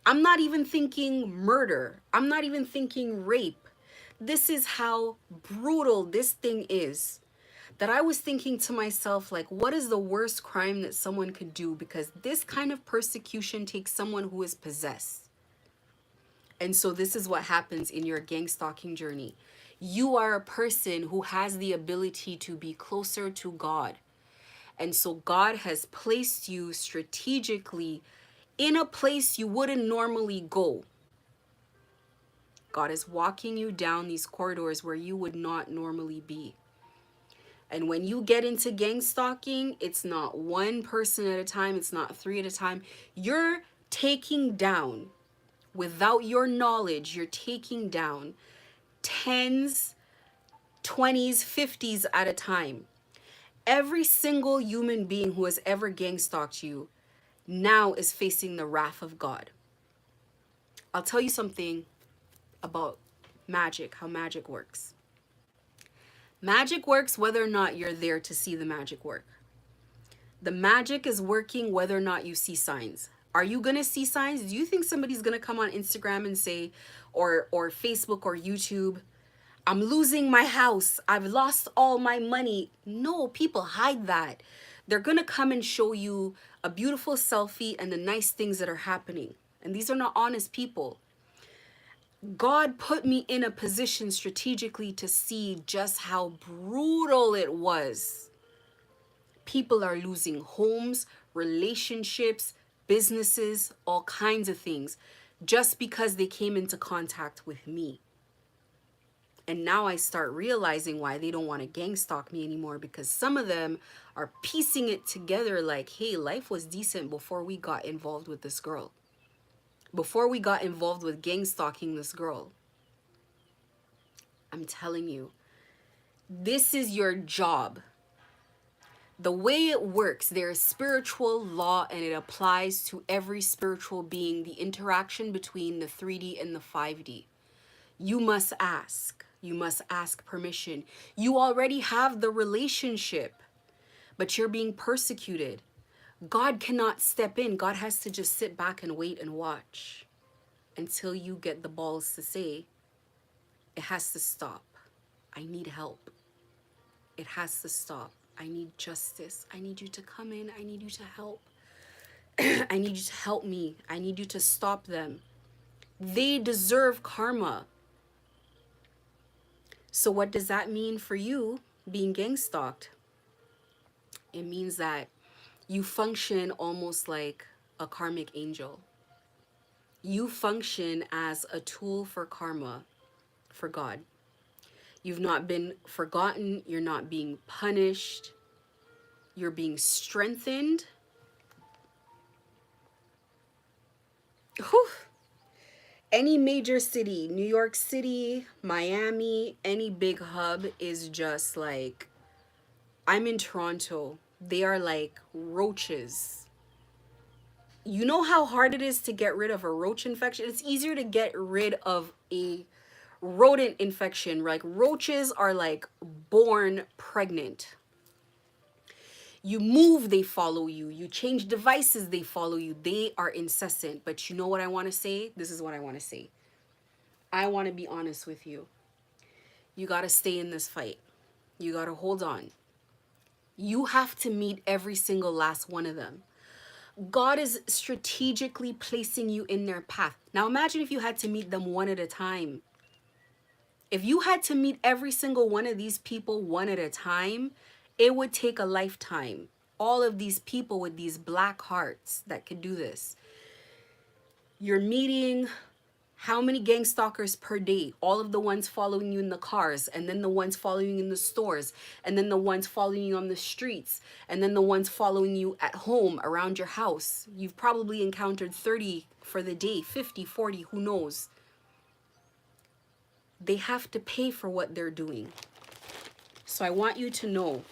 I'm not even thinking murder. I'm not even thinking rape. This is how brutal this thing is, that I was thinking to myself, like, what is the worst crime that someone could do? Because this kind of persecution takes someone who is possessed. And so this is what happens in your gang stalking journey. You are a person who has the ability to be closer to God. And so God has placed you strategically in a place you wouldn't normally go. God is walking you down these corridors where you would not normally be. And when you get into gang stalking, it's not one person at a time, it's not three at a time. You're taking down, without your knowledge, you're taking down tens, 20s, 50s at a time. Every single human being who has ever gang stalked you now is facing the wrath of God. I'll tell you something about magic, how magic works. Magic works whether or not you're there to see the magic work. The magic is working whether or not you see signs. Are you going to see signs? Do you think somebody's going to come on Instagram and say, or Facebook or YouTube, I'm losing my house, I've lost all my money? No, people hide that. They're going to come and show you a beautiful selfie and the nice things that are happening. And these are not honest people. God put me in a position strategically to see just how brutal it was. People are losing homes, relationships, businesses, all kinds of things, just because they came into contact with me. And now I start realizing why they don't want to gang stalk me anymore, because some of them are piecing it together like, hey, life was decent before we got involved with this girl. Before we got involved with gang stalking this girl. I'm telling you, this is your job. The way it works, there is spiritual law and it applies to every spiritual being, the interaction between the 3D and the 5D. You must ask. You must ask permission. You already have the relationship, but you're being persecuted. God cannot step in. God has to just sit back and wait and watch until you get the balls to say, it has to stop. I need help. It has to stop. I need justice. I need you to come in. I need you to help. I need you to help me. I need you to stop them. They deserve karma. So what does that mean for you being gang stalked? It means that you function almost like a karmic angel. You function as a tool for karma for God. You've not been forgotten. You're not being punished. You're being strengthened. Whew. Any major city, New York City, Miami, any big hub is just like, I'm in Toronto. They are like roaches. You know how hard it is to get rid of a roach infection? It's easier to get rid of a rodent infection. Like roaches are like born pregnant. You move, they follow you. You change devices, they follow you. They are incessant. But you know what I want to say? This is what I want to say. I want to be honest with you. You got to stay in this fight. You got to hold on. You have to meet every single last one of them. God is strategically placing you in their path. Now imagine if you had to meet them one at a time. If you had to meet every single one of these people one at a time, it would take a lifetime. All of these people with these black hearts that could do this. You're meeting how many gang stalkers per day? All of the ones following you in the cars, and then the ones following you in the stores, and then the ones following you on the streets, and then the ones following you at home around your house. You've probably encountered 30 for the day, 50, 40, who knows? They have to pay for what they're doing. So I want you to know,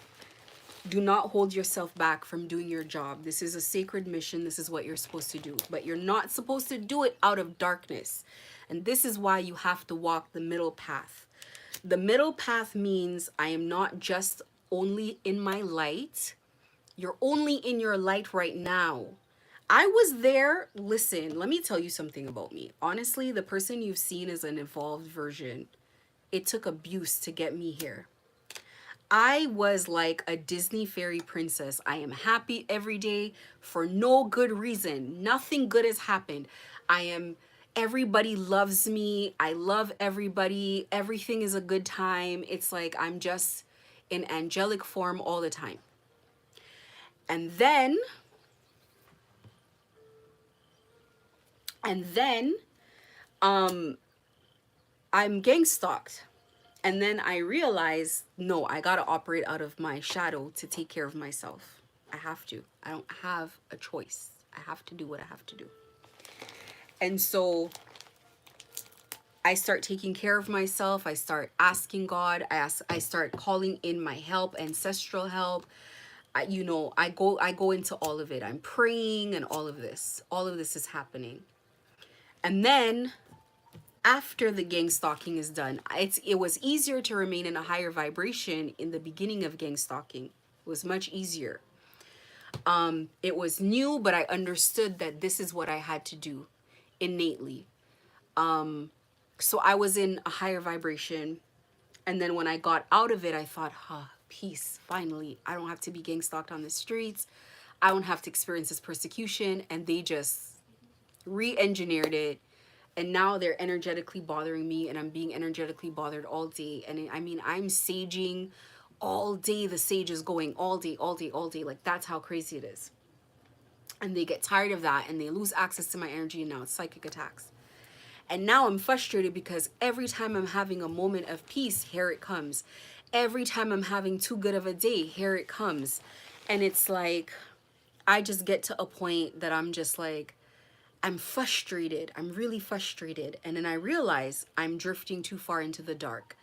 do not hold yourself back from doing your job. This is a sacred mission. This is what you're supposed to do. But you're not supposed to do it out of darkness. And this is why you have to walk the middle path. The middle path means I am not just only in my light. You're only in your light right now. I was there. Listen, let me tell you something about me. Honestly, the person you've seen is an evolved version. It took abuse to get me here. I was like a Disney fairy princess. I am happy every day for no good reason. Nothing good has happened. Everybody loves me. I love everybody. Everything is a good time. It's like I'm just in angelic form all the time. And then And then I'm gang stalked. And then I realized, no, I gotta operate out of my shadow to take care of myself. I have to. I don't have a choice. I have to do what I have to do. And so I start taking care of myself. I start asking God. I start calling in my help, ancestral help. I go into all of it. I'm praying and all of this. All of this is happening. And then after the gang stalking is done, it was easier to remain in a higher vibration in the beginning of gang stalking. It was much easier. It was new, but I understood that this is what I had to do innately. So I was in a higher vibration. And then when I got out of it, I thought, peace, finally. I don't have to be gang stalked on the streets. I don't have to experience this persecution. And they just re-engineered it. And now they're energetically bothering me, and I'm being energetically bothered all day. And I mean, I'm saging all day. The sage is going all day, all day, all day. Like, that's how crazy it is. And they get tired of that, and they lose access to my energy, and now it's psychic attacks. And now I'm frustrated because every time I'm having a moment of peace, here it comes. Every time I'm having too good of a day, here it comes. And it's like, I just get to a point that I'm just like, I'm frustrated. I'm really frustrated. And then I realize I'm drifting too far into the dark.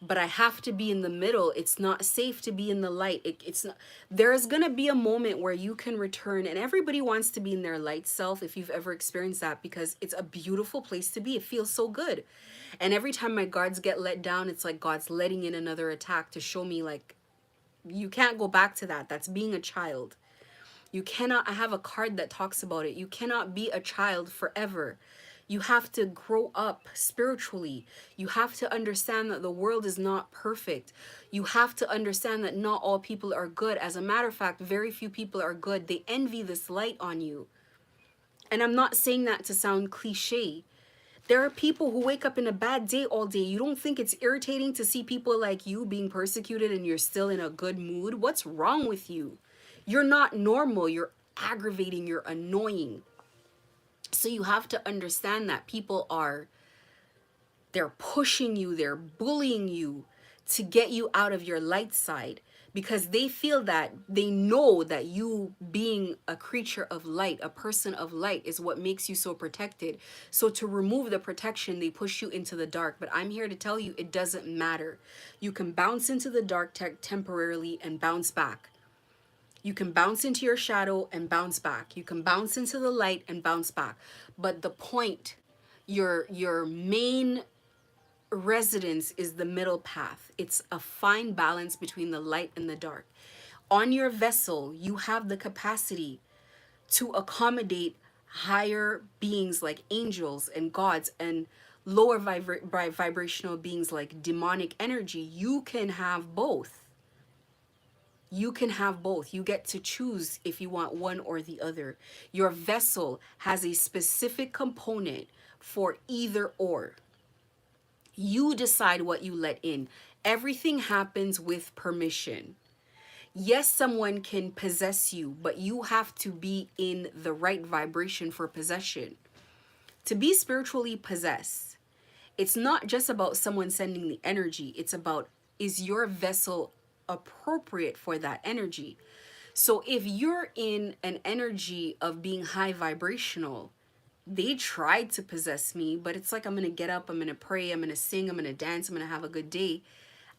But I have to be in the middle. It's not safe to be in the light. It's not. There's going to be a moment where you can return, and everybody wants to be in their light self, if you've ever experienced that, because it's a beautiful place to be. It feels so good. And every time my guards get let down, it's like God's letting in another attack to show me, like, you can't go back to that. That's being a child. You cannot, I have a card that talks about it. You cannot be a child forever. You have to grow up spiritually. You have to understand that the world is not perfect. You have to understand that not all people are good. As a matter of fact, very few people are good. They envy this light on you. And I'm not saying that to sound cliche. There are people who wake up in a bad day all day. You don't think it's irritating to see people like you being persecuted and you're still in a good mood? What's wrong with you? You're not normal. You're aggravating. You're annoying. So you have to understand that people they're pushing you, they're bullying you to get you out of your light side, because they feel that, they know that you being a creature of light, a person of light, is what makes you so protected. So to remove the protection, they push you into the dark. But I'm here to tell you, it doesn't matter. You can bounce into the dark temporarily and bounce back. You can bounce into your shadow and bounce back. You can bounce into the light and bounce back. But the point, your main residence is the middle path. It's a fine balance between the light and the dark. On your vessel, you have the capacity to accommodate higher beings like angels and gods, and lower vibrational beings like demonic energy. You can have both. You can have both. You get to choose if you want one or the other. Your vessel has a specific component for either or. You decide what you let in. Everything happens with permission. Yes, someone can possess you, but you have to be in the right vibration for possession. To be spiritually possessed, it's not just about someone sending the energy. It's about, is your vessel appropriate for that energy? So if you're in an energy of being high vibrational, they tried to possess me, but it's like, I'm going to get up, I'm going to pray, I'm going to sing, I'm going to dance, I'm going to have a good day.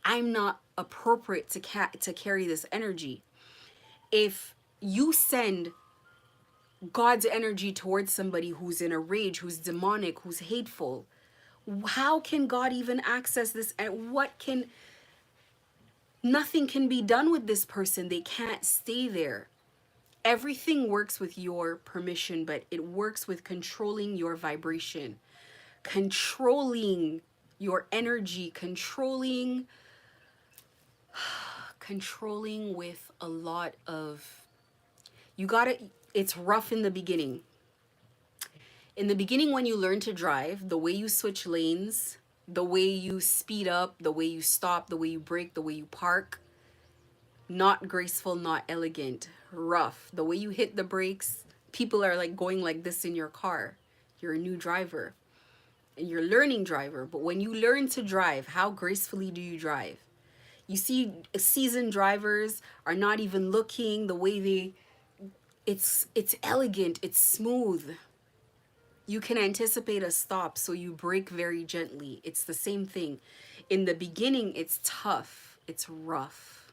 I'm not appropriate to carry this energy. If you send God's energy towards somebody who's in a rage, who's demonic, who's hateful, how can God even access this? And nothing can be done with this person. They can't stay there. Everything works with your permission, but it works with controlling your vibration, controlling your energy, controlling with a lot of, it's rough in the beginning. In the beginning, when you learn to drive, the way you switch lanes, the way you speed up, the way you stop, the way you brake, the way you park, not graceful, not elegant, rough. The way you hit the brakes, people are like going like this in your car. You're a new driver and you're learning driver. But when you learn to drive, how gracefully do you drive? You see, seasoned drivers are not even looking the way they, it's elegant, it's smooth. You can anticipate a stop, so you brake very gently. It's the same thing. In the beginning, it's tough. It's rough.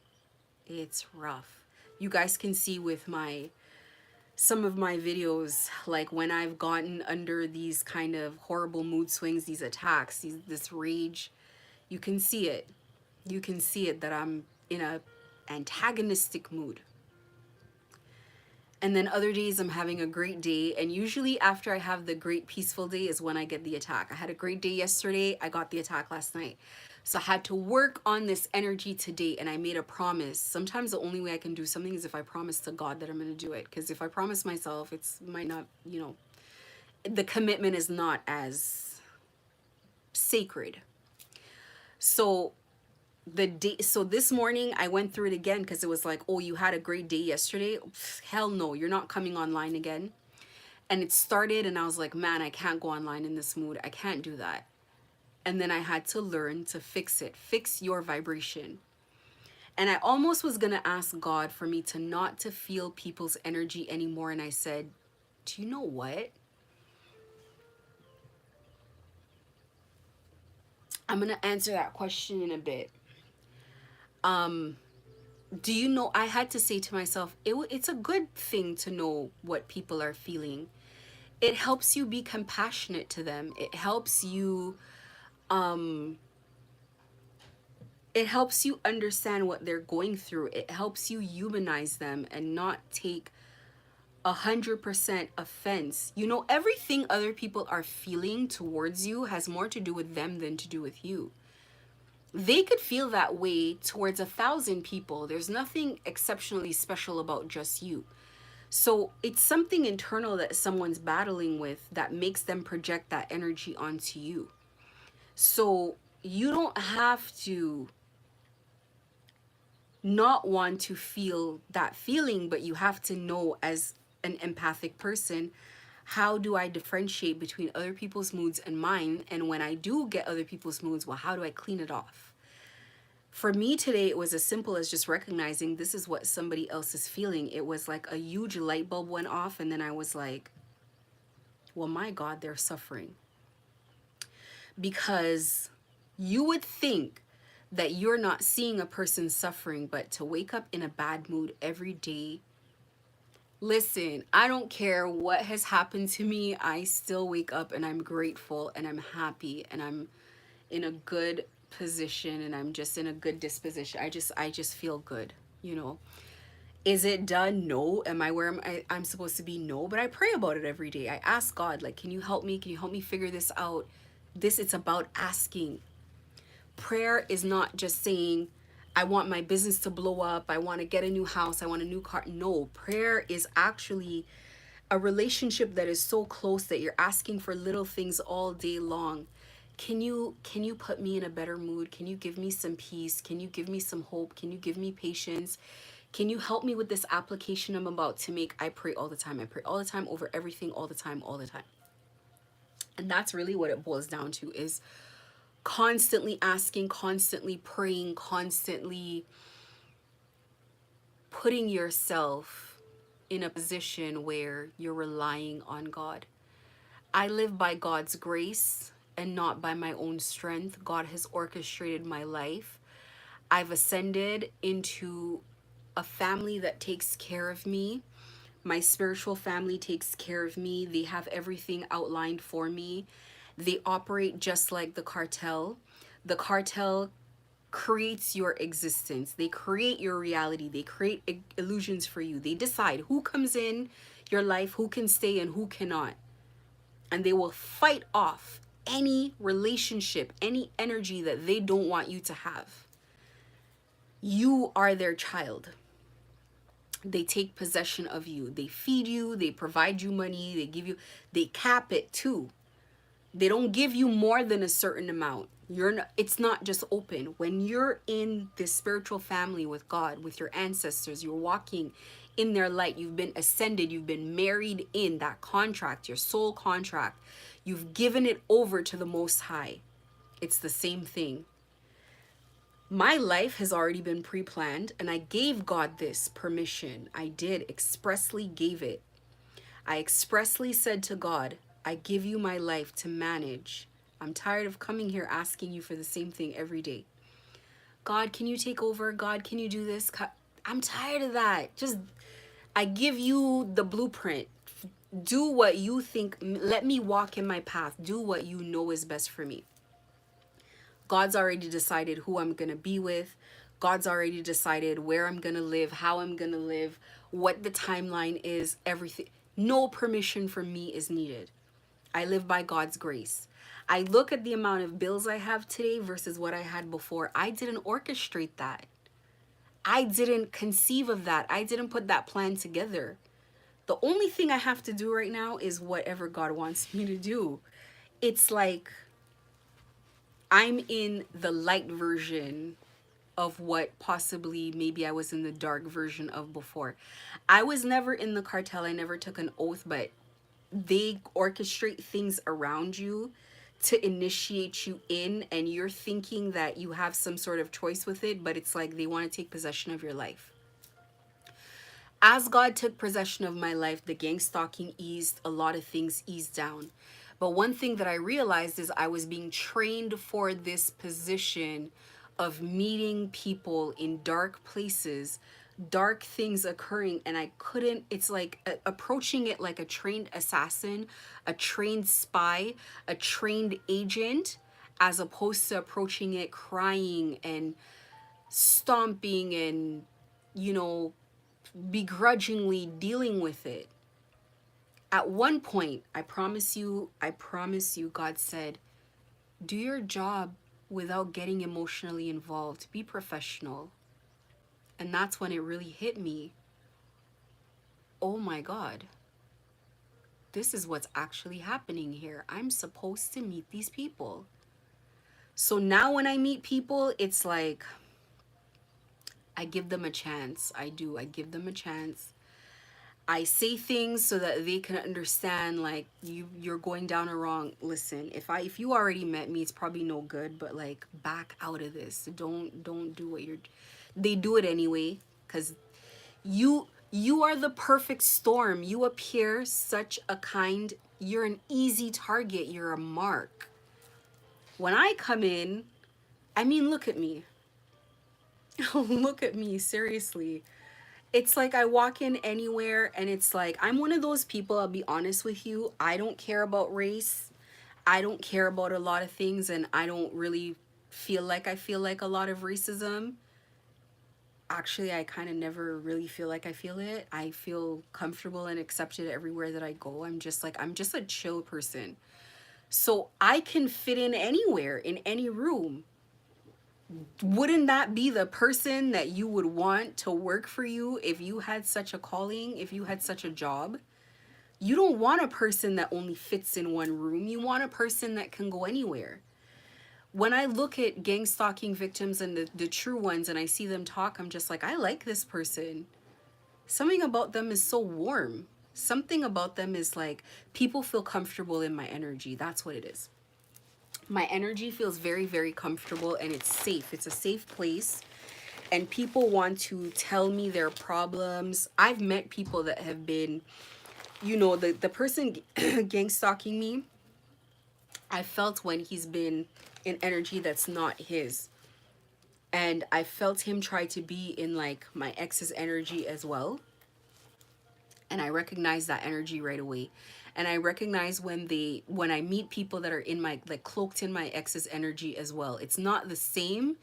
It's rough. You guys can see with some of my videos, like when I've gotten under these kind of horrible mood swings, these attacks, this rage, you can see it. You can see it that I'm in a antagonistic mood. And then other days I'm having a great day. And usually after I have the great peaceful day is when I get the attack. I had a great day yesterday. I got the attack last night. So I had to work on this energy today. And I made a promise. Sometimes the only way I can do something is if I promise to God that I'm going to do it. Because if I promise myself, it's might not, you know, the commitment is not as sacred. So this morning I went through it again because it was like, oh, you had a great day yesterday. Pff, hell no, you're not coming online again. And it started and I was like, man, I can't go online in this mood. I can't do that. And then I had to learn to fix it. Fix your vibration. And I almost was going to ask God for me to not to feel people's energy anymore. And I said, do you know what? I'm going to answer that question in a bit. Do you know, I had to say to myself, it's a good thing to know what people are feeling. It helps you be compassionate to them. It helps you understand what they're going through. It helps you humanize them and not take 100% offense. You know, everything other people are feeling towards you has more to do with them than to do with you. They could feel that way towards 1,000 people. There's nothing exceptionally special about just you. So it's something internal that someone's battling with that makes them project that energy onto you. So you don't have to not want to feel that feeling, but you have to know, as an empathic person, how do I differentiate between other people's moods and mine? And when I do get other people's moods, well, how do I clean it off? For me today, it was as simple as just recognizing this is what somebody else is feeling. It was like a huge light bulb went off, and then I was like, well, my God, they're suffering. Because you would think that you're not seeing a person suffering, but to wake up in a bad mood every day. Listen, I don't care what has happened to me. I still wake up and I'm grateful and I'm happy and I'm in a good position and I'm just in a good disposition. I just feel good, you know. Is it done? No. Am I where I'm supposed to be? No. But I pray about it every day. I ask God, like, can you help me? Can you help me figure this out? It's about asking. Prayer is not just saying, I want my business to blow up. I want to get a new house. I want a new car. No, prayer is actually a relationship that is so close that you're asking for little things all day long. Can you put me in a better mood? Can you give me some peace? Can you give me some hope? Can you give me patience? Can you help me with this application I'm about to make? I pray all the time. I pray all the time over everything, all the time, all the time. And that's really what it boils down to, is constantly asking, constantly praying, constantly putting yourself in a position where you're relying on God. I live by God's grace and not by my own strength. God has orchestrated my life. I've ascended into a family that takes care of me. My spiritual family takes care of me. They have everything outlined for me. They operate just like the cartel. The cartel creates your existence. They create your reality. They create illusions for you. They decide who comes in your life, who can stay and who cannot. And they will fight off any relationship, any energy that they don't want you to have. You are their child. They take possession of you. They feed you. They provide you money. They give you, they cap it too. They don't give you more than a certain amount. It's not just open. When you're in this spiritual family with God, with your ancestors, you're walking in their light. You've been ascended. You've been married in that contract, your soul contract. You've given it over to the Most High. It's the same thing. My life has already been pre-planned, and I gave God this permission. I did, expressly gave it. I expressly said to God, I give you my life to manage. I'm tired of coming here asking you for the same thing every day. God, can you take over? God, can you do this? I'm tired of that. Just, I give you the blueprint. Do what you think. Let me walk in my path. Do what you know is best for me. God's already decided who I'm going to be with. God's already decided where I'm going to live, how I'm going to live, what the timeline is, everything. No permission from me is needed. I live by God's grace. I look at the amount of bills I have today versus what I had before. I didn't orchestrate that. I didn't conceive of that. I didn't put that plan together. The only thing I have to do right now is whatever God wants me to do. It's like I'm in the light version of what possibly maybe I was in the dark version of before. I was never in the cartel. I never took an oath, but they orchestrate things around you to initiate you in, and you're thinking that you have some sort of choice with it, but it's like they want to take possession of your life. As God took possession of my life, the gang stalking eased, a lot of things eased down. But one thing that I realized is I was being trained for this position of meeting people in dark places, dark things occurring, and I couldn't, it's like approaching it like a trained assassin, a trained spy, a trained agent, as opposed to approaching it crying and stomping and, you know, begrudgingly dealing with it. At one point, I promise you, God said, do your job without getting emotionally involved. Be professional. And that's when it really hit me. Oh my God. This is what's actually happening here. I'm supposed to meet these people. So now when I meet people, it's like I give them a chance. I do. I give them a chance. I say things so that they can understand, like, you're going down a wrong. Listen, if you already met me, it's probably no good, but like, back out of this. Don't do what you're, they do it anyway, because you are the perfect storm. You appear such a kind, you're an easy target, you're a mark. When I come in, I mean, look at me. Look at me, seriously. It's like I walk in anywhere and it's like, I'm one of those people, I'll be honest with you, I don't care about race. I don't care about a lot of things, and I don't really I feel like a lot of racism. Actually, I kind of never really feel like I feel it. I feel comfortable and accepted everywhere that I go. I'm just a chill person. So I can fit in anywhere, in any room. Wouldn't that be the person that you would want to work for you if you had such a calling, if you had such a job? You don't want a person that only fits in one room. You want a person that can go anywhere. When I look at gang stalking victims and the true ones and I see them talk, I'm just like, I like this person. Something about them is so warm. Something about them is like, people feel comfortable in my energy. That's what it is. My energy feels very, very comfortable, and it's safe. It's a safe place. And people want to tell me their problems. I've met people that have been, you know, the person gang stalking me, I felt when he's been in energy that's not his. And I felt him try to be in like my ex's energy as well. And I recognize that energy right away. And I recognize when I meet people that are in my, like, cloaked in my ex's energy as well. It's not the same.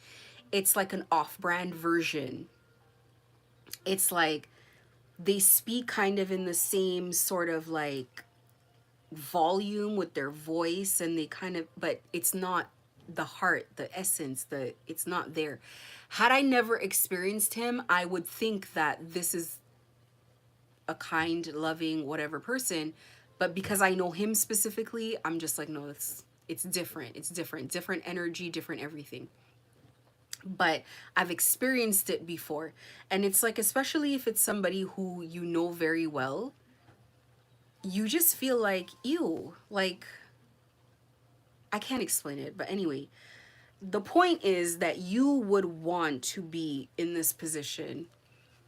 It's like an off-brand version. It's like they speak kind of in the same sort of like volume with their voice, and they kind of, but it's not the heart, the essence, it's not there. Had I never experienced him, I would think that this is a kind, loving, whatever person. But because I know him specifically, I'm just like, no, it's different. It's different. Different energy, different everything. but I've experienced it before. And it's like, especially if it's somebody who you know very well, you just feel like, ew, like, I can't explain it. But anyway, the point is that you would want to be in this position.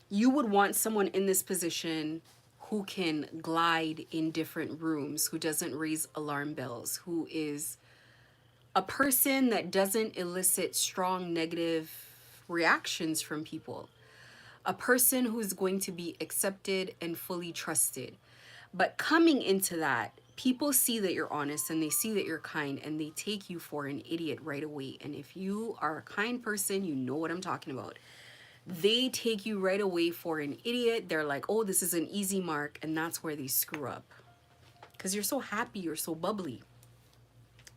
You would want someone in this position who can glide in different rooms, who doesn't raise alarm bells, who is a person that doesn't elicit strong negative reactions from people, a person who's going to be accepted and fully trusted. But coming into that, people see that you're honest and they see that you're kind and they take you for an idiot right away. And if you are a kind person, you know what I'm talking about. They take you right away for an idiot. They're like, oh, this is an easy mark. And that's where they screw up. Because you're so happy, you're so bubbly,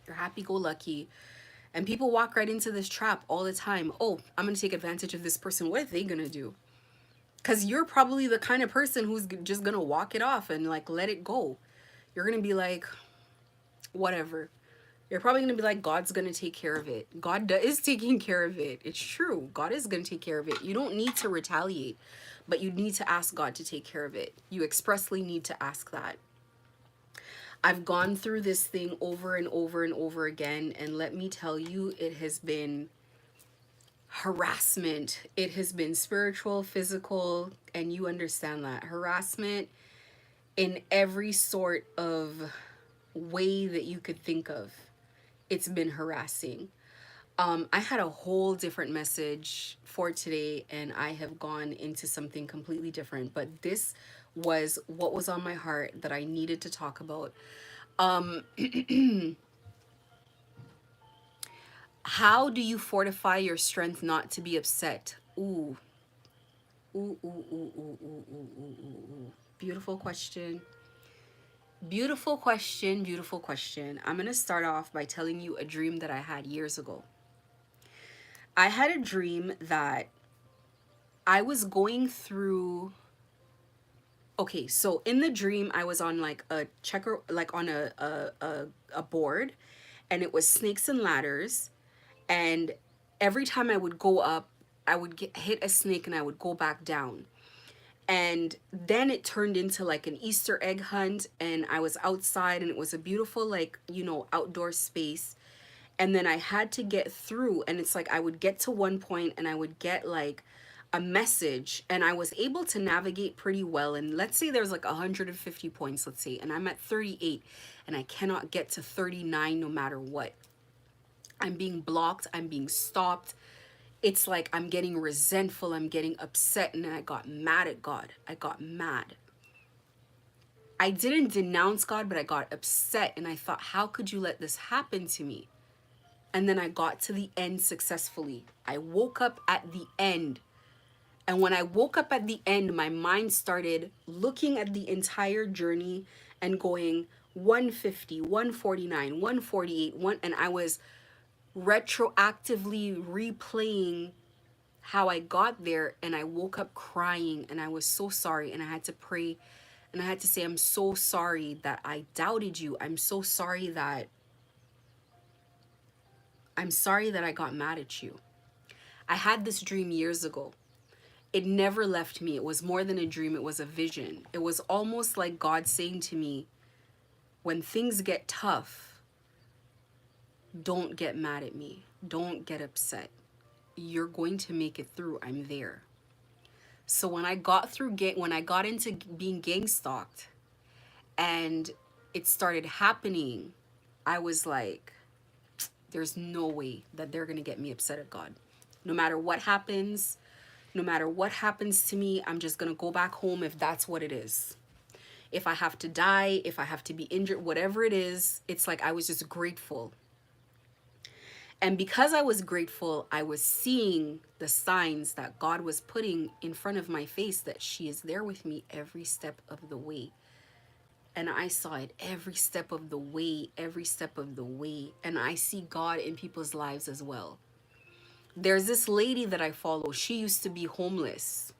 you're happy go lucky. And people walk right into this trap all the time. Oh, I'm going to take advantage of this person. What are they going to do? Because you're probably the kind of person who's just going to walk it off and like let it go. You're going to be like, whatever. You're probably going to be like, God's going to take care of it. God is taking care of it. It's true. God is going to take care of it. You don't need to retaliate, but you need to ask God to take care of it. You expressly need to ask that. I've gone through this thing over and over and over again, and let me tell you, it has been harassment. It has been spiritual, physical, and you understand that. Harassment in every sort of way that you could think of. It's been harassing. I had a whole different message for today, and I have gone into something completely different, but this was what was on my heart that I needed to talk about. How do you fortify your strength not to be upset? Ooh, ooh, ooh, ooh, ooh, ooh, ooh, ooh, ooh, ooh. Beautiful question. Beautiful question, beautiful question. I'm going to start off by telling you a dream that I had years ago. I had a dream that I was going through. Okay, so in the dream, I was on like a checker, like on a board, and it was snakes and ladders. And every time I would go up, I would hit a snake and I would go back down. And then it turned into like an Easter egg hunt, and I was outside, and it was a beautiful, like, you know, outdoor space. And then I had to get through, and it's like I would get to one point and I would get like a message, and I was able to navigate pretty well. And let's say there's like 150 points, let's say, and I'm at 38 and I cannot get to 39 no matter what. I'm being blocked, I'm being stopped. It's like I'm getting resentful, I'm getting upset, and I got mad at God. I got mad. I didn't denounce God, but I got upset, and I thought, how could you let this happen to me? And then I got to the end successfully. I woke up at the end. And when I woke up at the end, my mind started looking at the entire journey and going 150, 149, 148, and I was retroactively replaying how I got there, and I woke up crying, and I was so sorry, and I had to pray, and I had to say, I'm so sorry that I doubted you. I'm sorry that I got mad at you. I had this dream years ago. It never left me. It was more than a dream, it was a vision. It was almost like God saying to me, when things get tough, don't get mad at me. Don't get upset. You're going to make it through. I'm there. So when I got into being gang stalked and it started happening, I was like, there's no way that they're going to get me upset at God. No matter what happens, no matter what happens to me, I'm just going to go back home if that's what it is. If I have to die, if I have to be injured, whatever it is, it's like I was just grateful. And because I was grateful, I was seeing the signs that God was putting in front of my face, that she is there with me every step of the way. And I saw it every step of the way, every step of the way. And I see God in people's lives as well. There's this lady that I follow. She used to be homeless.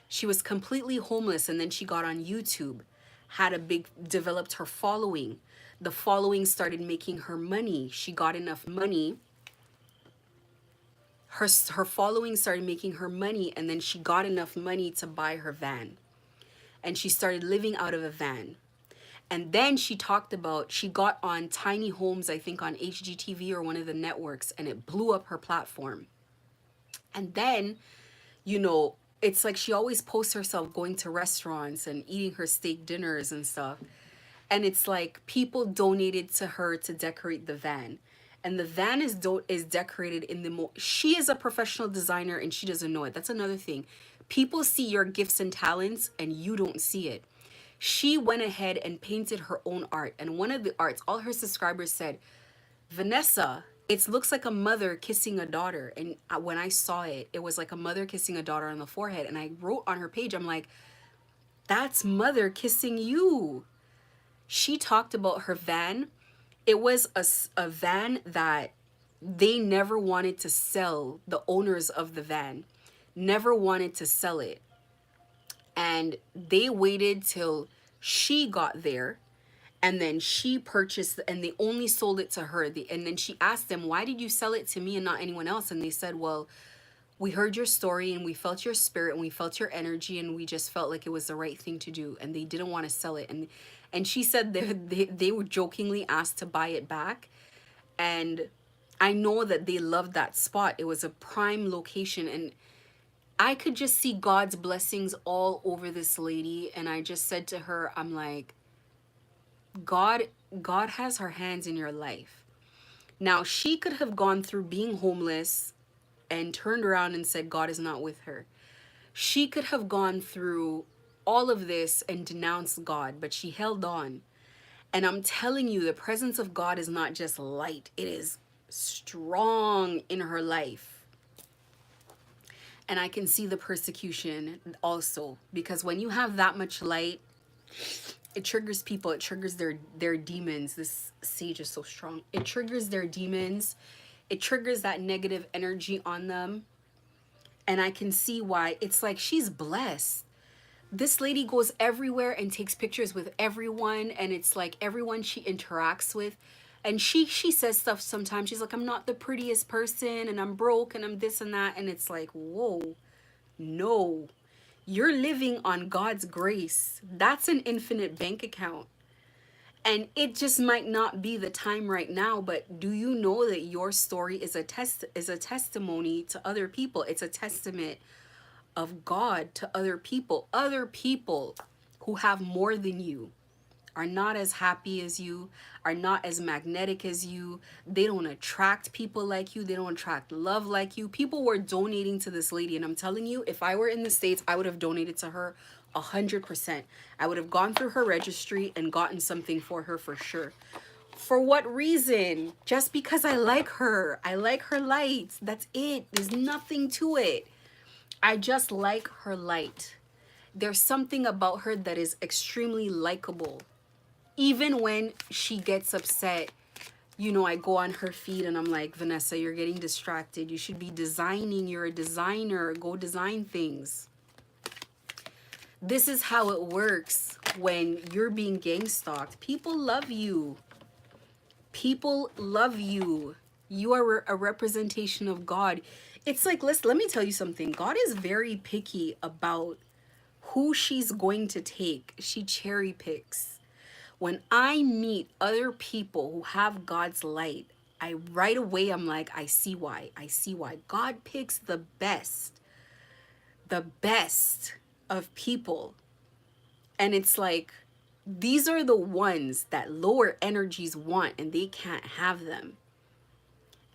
She was completely homeless, and then she got on YouTube, developed her following. The following started making her money. She got enough money. her following started making her money, and then she got enough money to buy her van, and she started living out of a van. And then she talked about, she got on Tiny Homes, I think on HGTV or one of the networks, and it blew up her platform. And then, you know, it's like she always posts herself going to restaurants and eating her steak dinners and stuff. And it's like people donated to her to decorate the van. And the van is decorated in the she is a professional designer and she doesn't know it. That's another thing. People see your gifts and talents and you don't see it. She went ahead and painted her own art. And one of the arts, all her subscribers said, Vanessa, it looks like a mother kissing a daughter. And when I saw it, it was like a mother kissing a daughter on the forehead. And I wrote on her page, I'm like, that's mother kissing you. She talked about her van. It was a van that they never wanted to sell. The owners of the van never wanted to sell it. And they waited till she got there, and then she purchased, and they only sold it to her. And then she asked them, why did you sell it to me and not anyone else? And they said, well, we heard your story and we felt your spirit and we felt your energy and we just felt like it was the right thing to do, and they didn't want to sell it. And she said they were jokingly asked to buy it back. And I know that they loved that spot. It was a prime location, and I could just see God's blessings all over this lady. And I just said to her, I'm like, God has her hands in your life. Now, she could have gone through being homeless and turned around and said God is not with her. She could have gone through all of this and denounced God, but she held on. And I'm telling you, the presence of God is not just light, it is strong in her life. And I can see the persecution also, because when you have that much light, it triggers people, it triggers their demons. This sage is so strong. It triggers their demons. It triggers that negative energy on them. And I can see why. It's like she's blessed. This lady goes everywhere and takes pictures with everyone, and it's like everyone she interacts with. And she says stuff sometimes. She's like, I'm not the prettiest person, and I'm broke, and I'm this and that. And it's like, whoa, no. You're living on God's grace. That's an infinite bank account. And it just might not be the time right now, but do you know that your story is a testimony to other people? It's a testament of God to other people. Other people who have more than you are not as happy as you, are not as magnetic as you. They don't attract people like you. They don't attract love like you. People were donating to this lady, and I'm telling you, if I were in the States, I would have donated to her 100%. I would have gone through her registry and gotten something for her for sure. For what reason? Just because I like her. I like her lights. That's it. There's nothing to it. I just like her light. There's something about her that is extremely likable. Even when she gets upset, you know, I go on her feed and I'm like, Vanessa, you're getting distracted. You should be designing. You're a designer. Go design things. This is how it works when you're being gang stalked. People love you. People love you. You are a representation of God. It's like, let me tell you something. God is very picky about who she's going to take. She cherry picks. When I meet other people who have God's light, I right away, I'm like, I see why. I see why. God picks the best of people. And it's like, these are the ones that lower energies want, and they can't have them.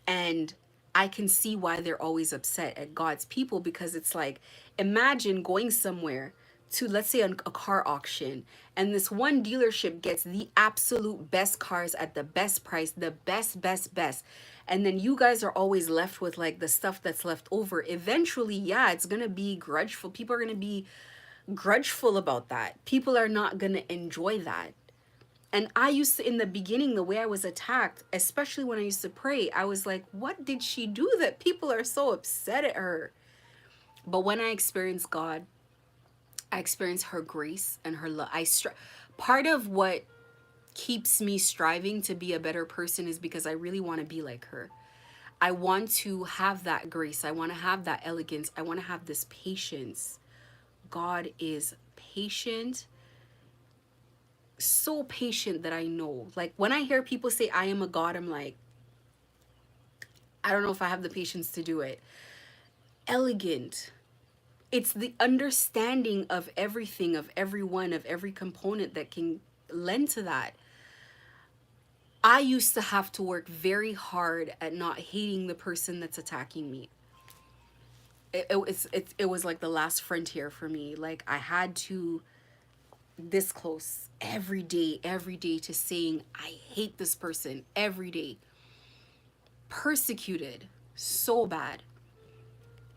And I can see why they're always upset at God's people, because it's like, imagine going somewhere to, let's say, a car auction, and this one dealership gets the absolute best cars at the best price, the best. And then you guys are always left with like the stuff that's left over. Eventually, yeah, it's going to be grudgeful. People are going to be grudgeful about that. People are not going to enjoy that. And I used to, in the beginning, the way I was attacked, especially when I used to pray, I was like, what did she do that people are so upset at her? But when I experienced God, I experienced her grace and her love. Part of what keeps me striving to be a better person is because I really want to be like her. I want to have that grace. I want to have that elegance. I want to have this patience. God is patient, so patient that I know. Like when I hear people say, I am a God, I'm like, I don't know if I have the patience to do it. Elegant. It's the understanding of everything, of everyone, of every component that can lend to that. I used to have to work very hard at not hating the person that's attacking me. It was like the last frontier for me. Like I had to this close every day to saying I hate this person every day. Persecuted so bad.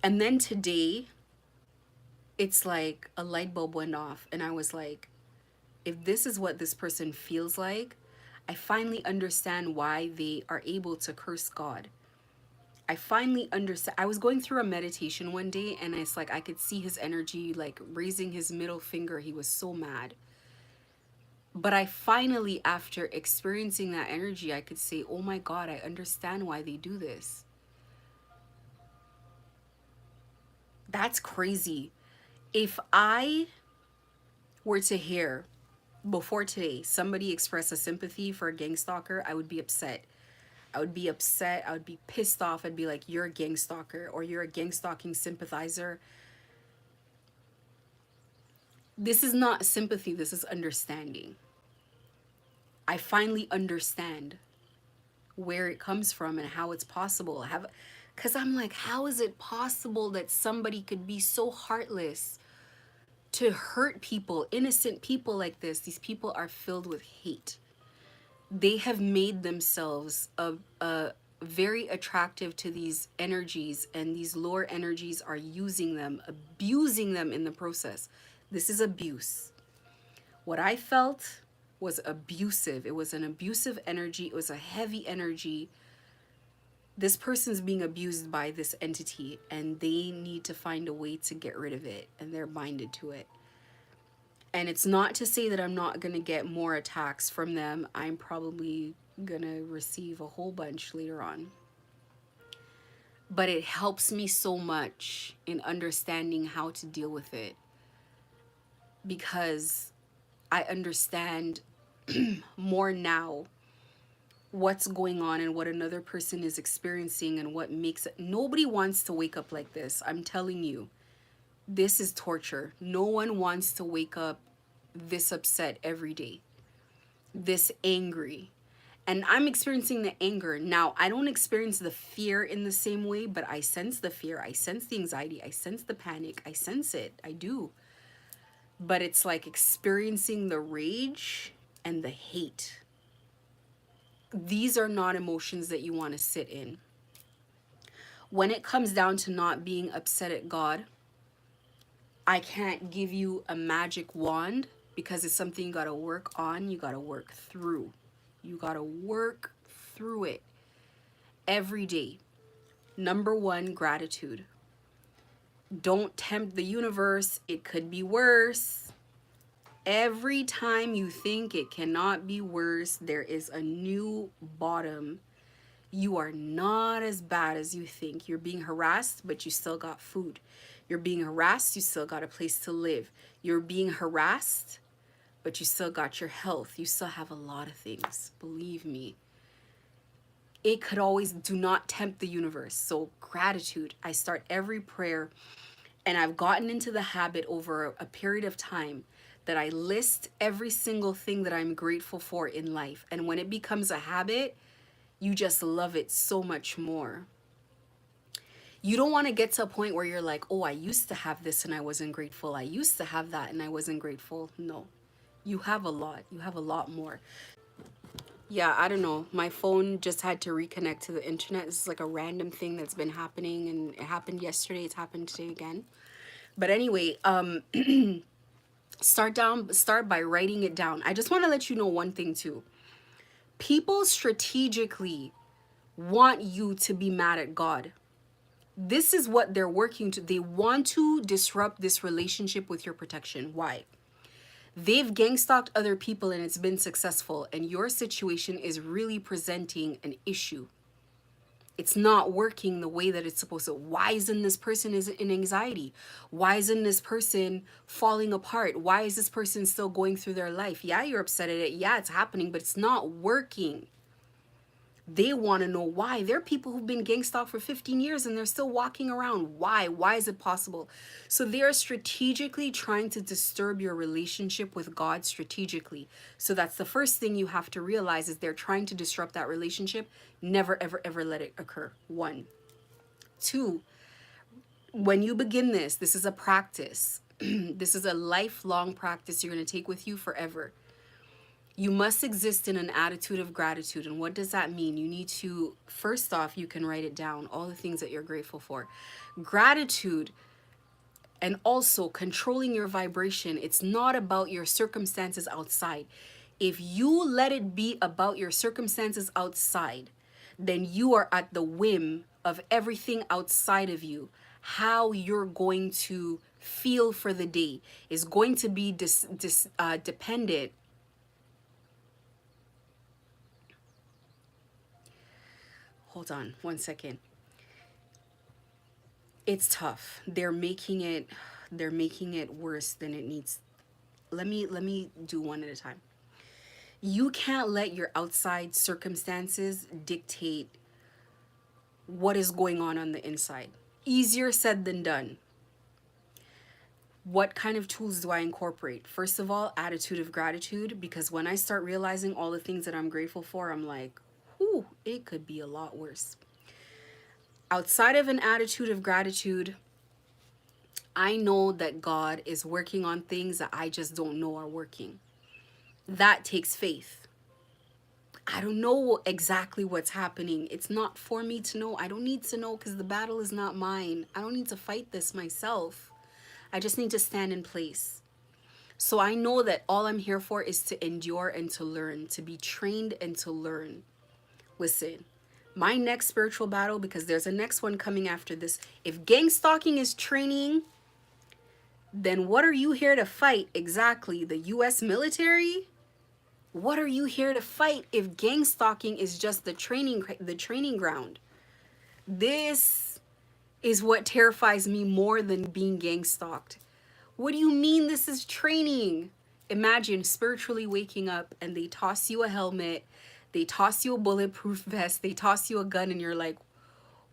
And then today it's like a light bulb went off and I was like, if this is what this person feels like, I finally understand why they are able to curse God. I finally understand. I was going through a meditation one day and it's like I could see his energy, like raising his middle finger. He was so mad. But I finally, after experiencing that energy, I could say, oh my God, I understand why they do this. That's crazy. If I were to hear before today somebody express a sympathy for a gang stalker, I would be upset. I would be upset. I would be pissed off. I'd be like, you're a gang stalker or you're a gang stalking sympathizer. This is not sympathy. This is understanding. I finally understand where it comes from and how it's possible. Because I'm like, how is it possible that somebody could be so heartless to hurt people, innocent people like this? These people are filled with hate. They have made themselves very attractive to these energies, and these lower energies are using them, abusing them in the process. This is abuse. What I felt was abusive. It was an abusive energy. It was a heavy energy. This person's being abused by this entity and they need to find a way to get rid of it, and they're minded to it. And it's not to say that I'm not going to get more attacks from them. I'm probably going to receive a whole bunch later on. But it helps me so much in understanding how to deal with it, because I understand more now what's going on and what another person is experiencing and what makes it. Nobody wants to wake up like this. I'm telling you, this is torture. No one wants to wake up this upset every day, this angry. And I'm experiencing the anger. Now, I don't experience the fear in the same way, but I sense the fear. I sense the anxiety. I sense the panic. I sense it. I do. But it's like experiencing the rage and the hate. These are not emotions that you want to sit in. When it comes down to not being upset at God, I can't give you a magic wand, because it's something you got to work on. You got to work through. You got to work through it every day. Number one, gratitude. Don't tempt the universe. It could be worse. Every time you think it cannot be worse, there is a new bottom. You are not as bad as you think. You're being harassed, but you still got food. You're being harassed, you still got a place to live. You're being harassed, but you still got your health. You still have a lot of things. Believe me. It could always, do not tempt the universe. So gratitude. I start every prayer, and I've gotten into the habit over a period of time that I list every single thing that I'm grateful for in life. And when it becomes a habit, you just love it so much more. You don't want to get to a point where you're like, oh, I used to have this and I wasn't grateful. I used to have that and I wasn't grateful. No, you have a lot. You have a lot more. Yeah, I don't know. My phone just had to reconnect to the internet. This is like a random thing that's been happening, and it happened yesterday. It's happened today again. But anyway, start by writing it down. I just want to let you know one thing too. People strategically want you to be mad at God. This is what they're working to. They want to disrupt this relationship with your protection. Why? They've gang stalked other people and it's been successful, and your situation is really presenting an issue. It's not working the way that it's supposed to. Why isn't this person is in anxiety? Why isn't this person falling apart? Why is this person still going through their life? Yeah, you're upset at it. Yeah, it's happening, but it's not working. They want to know why. There are people who've been gang stalked for 15 years and they're still walking around. Why? Why is it possible? So they are strategically trying to disturb your relationship with God strategically. So that's the first thing you have to realize is they're trying to disrupt that relationship. Never, ever, ever let it occur. One. Two, when you begin this is a practice. This is a lifelong practice you're going to take with you forever. You must exist in an attitude of gratitude. And what does that mean? You need to, first off, you can write it down, all the things that you're grateful for. Gratitude and also controlling your vibration. It's not about your circumstances outside. If you let it be about your circumstances outside, then you are at the whim of everything outside of you. How you're going to feel for the day is going to be dependent. Hold on one second. It's tough. They're making it worse than it needs. Let me do one at a time. You can't let your outside circumstances dictate what is going on the inside. Easier said than done. What kind of tools do I incorporate? First of all, attitude of gratitude, because when I start realizing all the things that I'm grateful for, I'm like, whew, it could be a lot worse. Outside of an attitude of gratitude, I know that God is working on things that I just don't know are working. That takes faith. I don't know exactly what's happening. It's not for me to know. I don't need to know because the battle is not mine. I don't need to fight this myself. I just need to stand in place. So I know that all I'm here for is to endure and to learn, to be trained and to learn. Listen, my next spiritual battle, because there's a next one coming after this. If gang stalking is training, then what are you here to fight exactly? The US military? What are you here to fight if gang stalking is just the training ground? This is what terrifies me more than being gang stalked. What do you mean this is training? Imagine spiritually waking up and they toss you a helmet, they toss you a bulletproof vest, they toss you a gun, and you're like,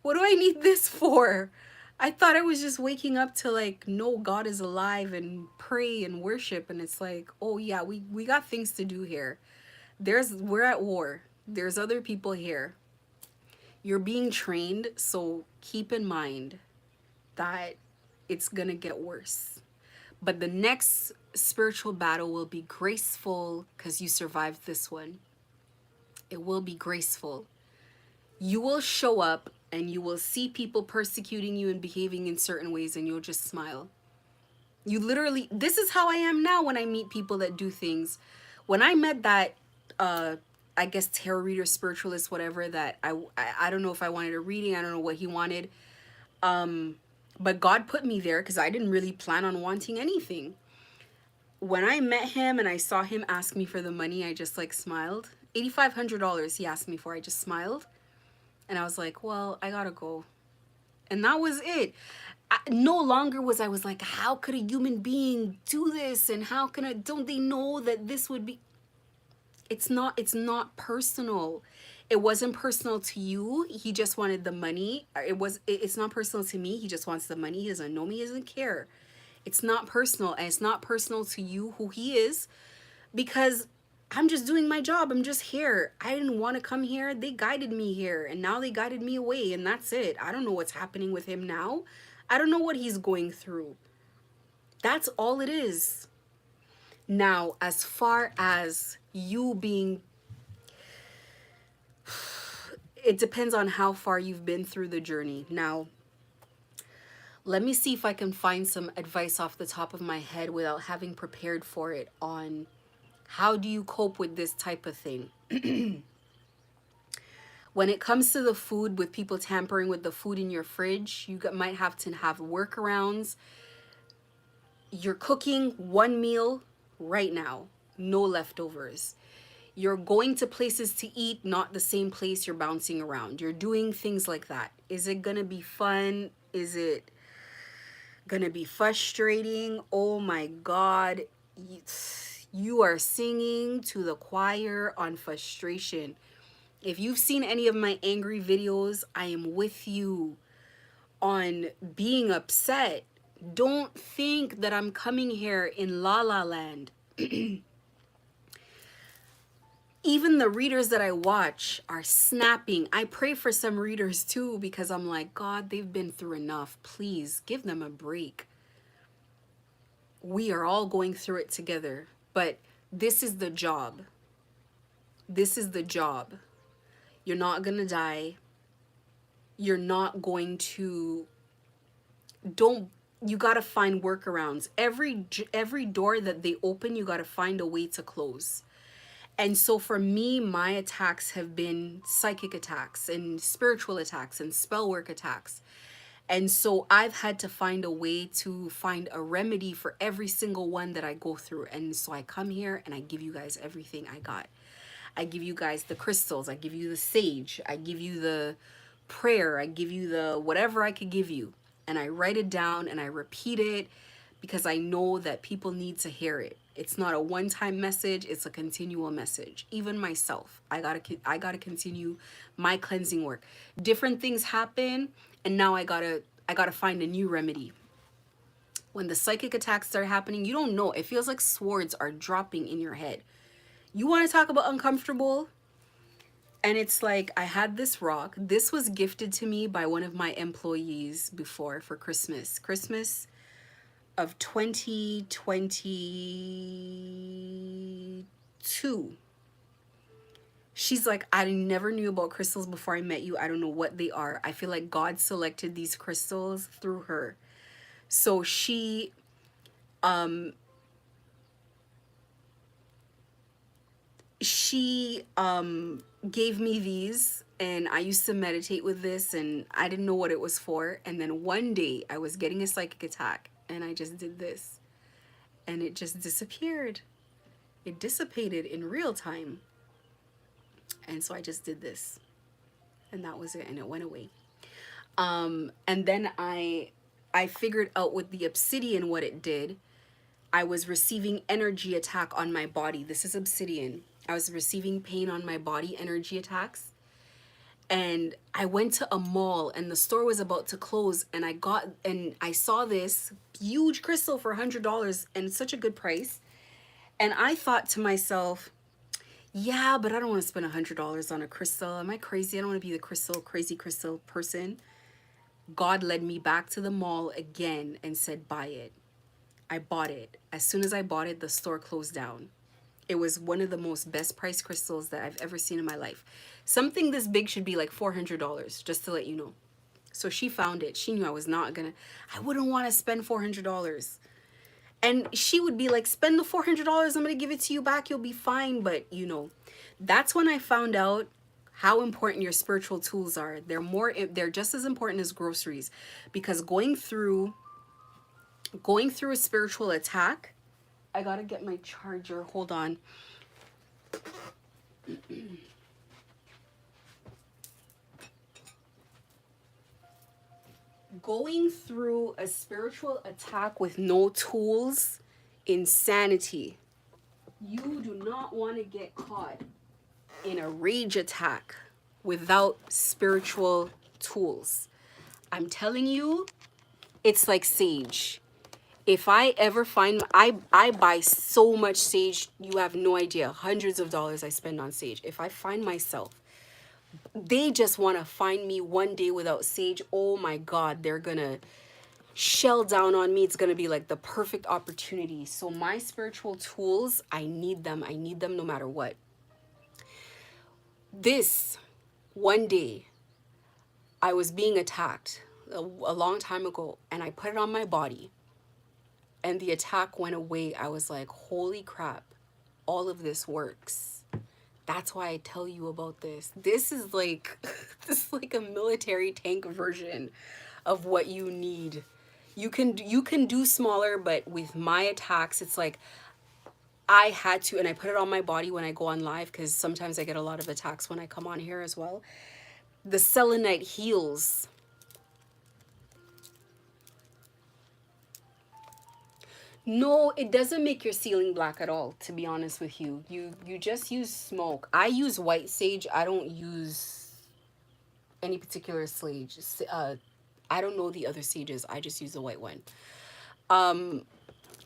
what do I need this for? I thought I was just waking up to like know God is alive and pray and worship, and it's like, oh yeah, we got things to do here. We're at war. There's other people here. You're being trained, so keep in mind that it's gonna get worse. But the next spiritual battle will be graceful because you survived this one. It will be graceful. You will show up and you will see people persecuting you and behaving in certain ways, and you'll just smile. You literally, this is how I am now when I meet people that do things. When I met that, I guess, tarot reader, spiritualist, whatever, that I don't know if I wanted a reading. I don't know what he wanted. But God put me there because I didn't really plan on wanting anything. When I met him and I saw him ask me for the money, I just like smiled. $8,500 he asked me for. I just smiled. And I was like, well, I gotta go. And that was it. No longer was like, how could a human being do this? And how can don't they know that this would be? It's not personal. It wasn't personal to you. He just wanted the money. It's not personal to me. He just wants the money. He doesn't know me. He doesn't care. It's not personal. And it's not personal to you, who he is, because I'm just doing my job. I'm just here. I didn't want to come here. They guided me here, and now they guided me away, and that's it. I don't know what's happening with him now. I don't know what he's going through. That's all it is. Now, as far as you being, it depends on how far you've been through the journey. Now, let me see if I can find some advice off the top of my head without having prepared for it on how do you cope with this type of thing. When it comes to the food, with people tampering with the food in your fridge, you might have to have workarounds. You're cooking one meal right now, no leftovers. You're going to places to eat, not the same place. You're bouncing around. You're doing things like that. Is it gonna be fun? Is it gonna be frustrating? Oh my God. You are singing to the choir on frustration. If you've seen any of my angry videos, I am with you on being upset. Don't think that I'm coming here in La La Land. Even the readers that I watch are snapping. I pray for some readers too, because I'm like, God, they've been through enough. Please give them a break. We are all going through it together, but this is the job. This is the job. You're not gonna die. You're not going to, don't, you gotta find workarounds. Every door that they open, you gotta find a way to close. And so for me, my attacks have been psychic attacks and spiritual attacks and spell work attacks. And so I've had to find a way to find a remedy for every single one that I go through. And so I come here and I give you guys everything I got. I give you guys the crystals. I give you the sage. I give you the prayer. I give you the whatever I could give you. And I write it down and I repeat it because I know that people need to hear it. It's not a one-time message, it's a continual message. Even myself, I gotta continue my cleansing work. Different things happen, and now I gotta find a new remedy. When the psychic attacks start happening, you don't know. It feels like swords are dropping in your head. You want to talk about uncomfortable? And it's like, I had this rock. This was gifted to me by one of my employees before for Christmas. Christmas of 2022. She's like, I never knew about crystals before I met you. I don't know what they are. I feel like God selected these crystals through her. So she gave me these, and I used to meditate with this, and I didn't know what it was for. And then one day I was getting a psychic attack and I just did this and it just disappeared. It dissipated in real time. And so I just did this and that was it, and it went away. And then I figured out with the obsidian what it did. I was receiving energy attack on my body. This is obsidian. I was receiving pain on my body, energy attacks. And I went to a mall and the store was about to close, and I saw this huge crystal for $100 and such a good price. And I thought to myself, yeah, but I don't want to spend $100 on a crystal. Am I crazy? I don't want to be the crazy crystal person. God led me back to the mall again and said, buy it. I bought it. As soon as I bought it, the store closed down. It was one of the most best priced crystals that I've ever seen in my life. Something this big should be like $400, just to let you know. So she found it. She knew I wouldn't want to spend $400. And she would be like, spend the $400. I'm going to give it to you back. You'll be fine. But that's when I found out how important your spiritual tools are. They're just as important as groceries, because going through a spiritual attack, I gotta get my charger. Hold on. Going through a spiritual attack with no tools, insanity. You do not want to get caught in a rage attack without spiritual tools. I'm telling you, it's like sage. If I ever find, I buy so much sage, you have no idea. Hundreds of dollars I spend on sage. If I find myself, they just want to find me one day without sage, oh my God, they're going to shell down on me. It's going to be like the perfect opportunity. So my spiritual tools, I need them. I need them no matter what. This one day, I was being attacked a long time ago, and I put it on my body. And the attack went away. I was like, holy crap, all of this works. That's why I tell you about this. This is like a military tank version of what you need. You can do smaller, but with my attacks, it's like I had to, and I put it on my body when I go on live, because sometimes I get a lot of attacks when I come on here as well. The selenite heals. No, it doesn't make your ceiling black at all, to be honest with you. You just use smoke. I use white sage. I don't use any particular sage. I don't know the other sages. I just use the white one.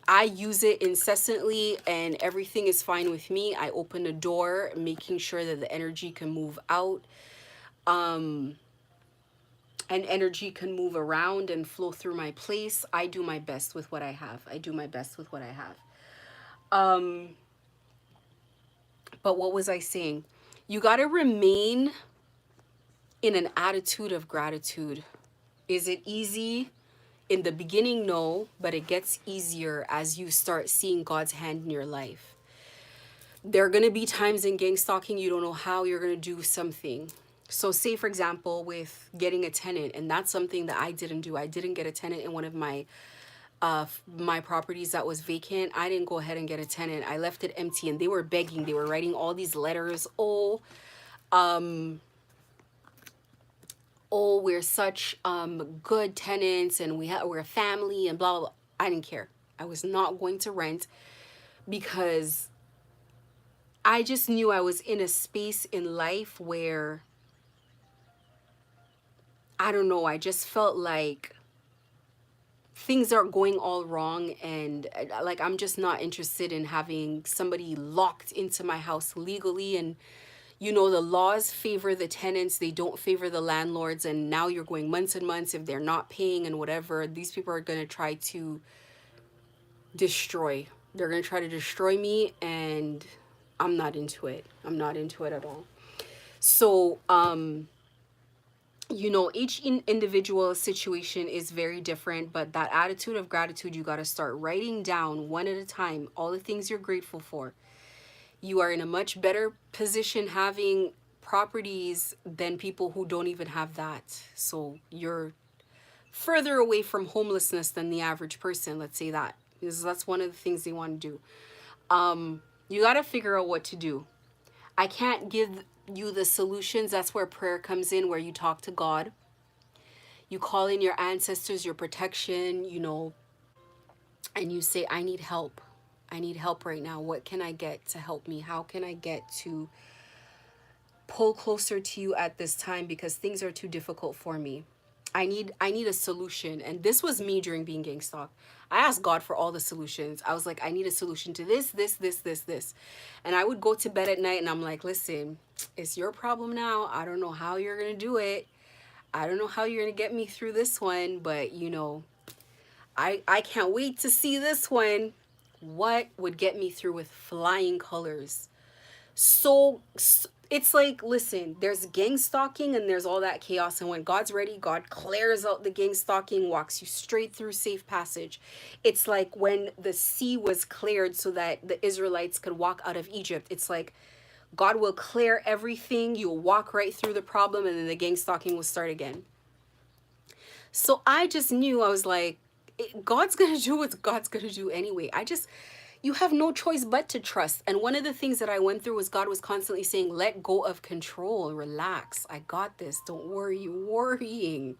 I use it incessantly and everything is fine with me. I open the door, making sure that the energy can move out. And energy can move around and flow through my place. I do my best with what I have. I do my best with what I have. But what was I saying? You got to remain in an attitude of gratitude. Is it easy? In the beginning, no, but it gets easier as you start seeing God's hand in your life. There are going to be times in gang stalking you don't know how you're going to do something. So say, for example, with getting a tenant, and that's something that I didn't do. I didn't get a tenant in one of my my properties that was vacant. I didn't go ahead and get a tenant. I left it empty, and they were begging. They were writing all these letters. Oh, we're such good tenants, and we're a family, and blah, blah, blah. I didn't care. I was not going to rent because I just knew I was in a space in life where, I don't know, I just felt like things are going all wrong, and like I'm just not interested in having somebody locked into my house legally. And you know, the laws favor the tenants, they don't favor the landlords, and now you're going months and months if they're not paying and whatever. These people are going to try to destroy. They're going to try to destroy me, and I'm not into it. I'm not into it at all. So, you know, each individual situation is very different, but that attitude of gratitude, you got to start writing down one at a time all the things you're grateful for. You are in a much better position having properties than people who don't even have that. So you're further away from homelessness than the average person, let's say that, because that's one of the things they want to do. You got to figure out what to do. I can't give you the solutions. That's where prayer comes in, where you talk to God. You call in your ancestors, your protection, you know, and you say, I need help. I need help right now. What can I get to help me? How can I get to pull closer to you at this time, because things are too difficult for me? I need a solution. And this was me during being gang stalked. I asked God for all the solutions. I was like, I need a solution to this. And I would go to bed at night and I'm like, listen, it's your problem now. I don't know how you're going to do it. I don't know how you're going to get me through this one, but you know, I can't wait to see this one. What would get me through with flying colors? So it's like, listen, there's gang stalking and there's all that chaos. And when God's ready, God clears out the gang stalking, walks you straight through safe passage. It's like when the sea was cleared so that the Israelites could walk out of Egypt. It's like God will clear everything. You'll walk right through the problem, and then the gang stalking will start again. So I just knew, I was like, God's going to do what God's going to do anyway. You have no choice but to trust. And one of the things that I went through was God was constantly saying, let go of control, relax. I got this. Don't worry. You're worrying.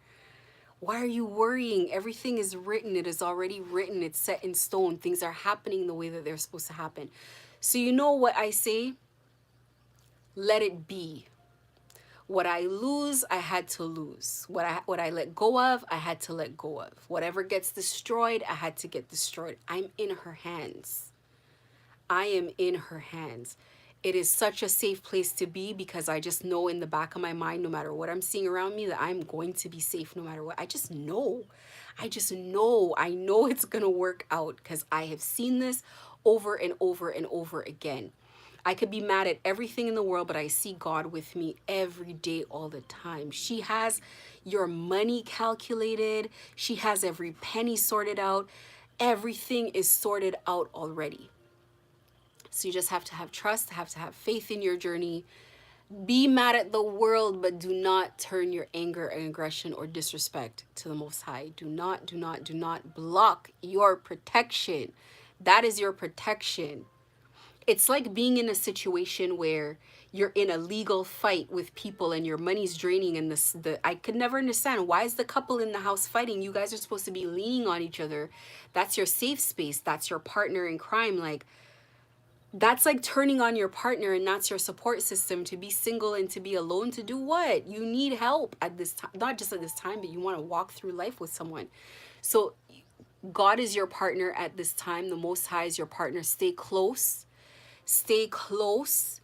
Why are you worrying? Everything is written. It is already written. It's set in stone. Things are happening the way that they're supposed to happen. So you know what I say? Let it be. What I lose, I had to lose. What I let go of, I had to let go of. Whatever gets destroyed, I had to get destroyed. I'm in her hands. I am in her hands. It is such a safe place to be, because I just know in the back of my mind, no matter what I'm seeing around me, that I'm going to be safe no matter what. I just know. I know it's going to work out, because I have seen this over and over and over again. I could be mad at everything in the world, but I see God with me every day, all the time. She has your money calculated. She has every penny sorted out. Everything is sorted out already. So you just have to have trust, have to have faith in your journey. Be mad at the world, but do not turn your anger and aggression or disrespect to the Most High. Do not block your protection. That is your protection. It's like being in a situation where you're in a legal fight with people and your money's draining, and I could never understand, why is the couple in the house fighting? You guys are supposed to be leaning on each other. That's your safe space. That's your partner in crime. Like, that's like turning on your partner, and that's your support system. To be single and to be alone, to do what? You need help at this time, not just at this time, but you want to walk through life with someone. So God is your partner at this time. The Most High is your partner. Stay close. Stay close.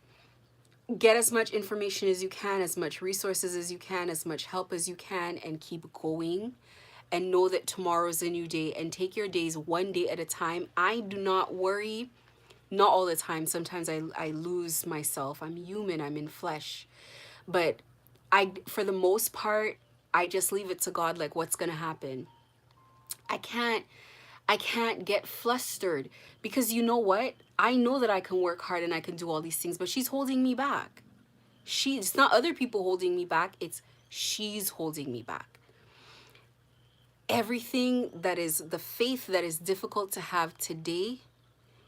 Get as much information as you can, as much resources as you can, as much help as you can, and keep going. And know that tomorrow's a new day, and take your days one day at a time. I do not worry. Not all the time. Sometimes I lose myself. I'm human. I'm in flesh. But for the most part, I just leave it to God, like, what's going to happen. I can't get flustered, because you know what? I know that I can work hard and I can do all these things, but she's holding me back. It's not other people holding me back. It's she's holding me back. Everything that is the faith that is difficult to have today,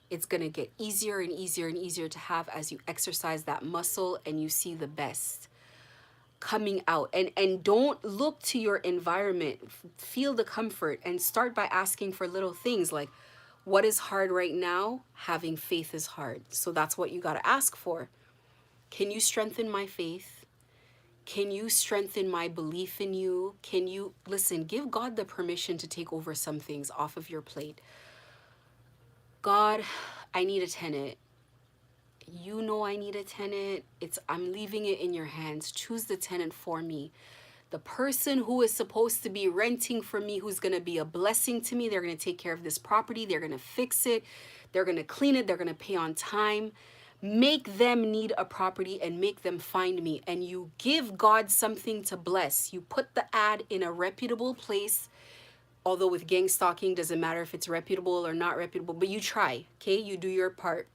it's going to get easier and easier and easier to have as you exercise that muscle and you see the best coming out. And don't look to your environment. Feel the comfort and start by asking for little things like, what is hard right now? Having faith is hard. So that's what you got to ask for. Can you strengthen my faith? Can you strengthen my belief in you? Can you, listen, give God the permission to take over some things off of your plate. God, I need a tenant. You know I need a tenant. I'm leaving it in your hands. Choose the tenant for me. The person who is supposed to be renting from me, who's going to be a blessing to me, they're going to take care of this property. They're going to fix it. They're going to clean it. They're going to pay on time. Make them need a property and make them find me. And you give God something to bless. You put the ad in a reputable place. Although with gang stalking, doesn't matter if it's reputable or not reputable, but you try, okay? You do your part.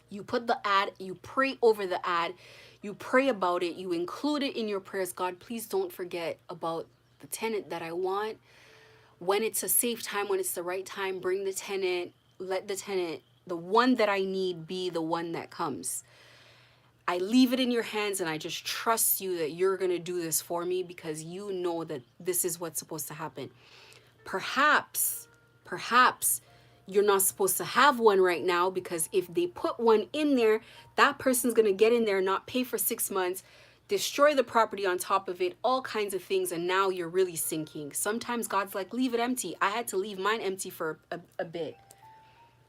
You put the ad, you pray over the ad, you pray about it, you include it in your prayers. God, please don't forget about the tenant that I want. When it's a safe time, when it's the right time, bring the tenant, let the tenant, the one that I need, be the one that comes. I leave it in your hands, and I just trust you that you're going to do this for me, because you know that this is what's supposed to happen. Perhaps you're not supposed to have one right now, because if they put one in there, that person's going to get in there, not pay for 6 months, destroy the property on top of it, all kinds of things, and now you're really sinking. Sometimes God's like, leave it empty. I had to leave mine empty for a bit.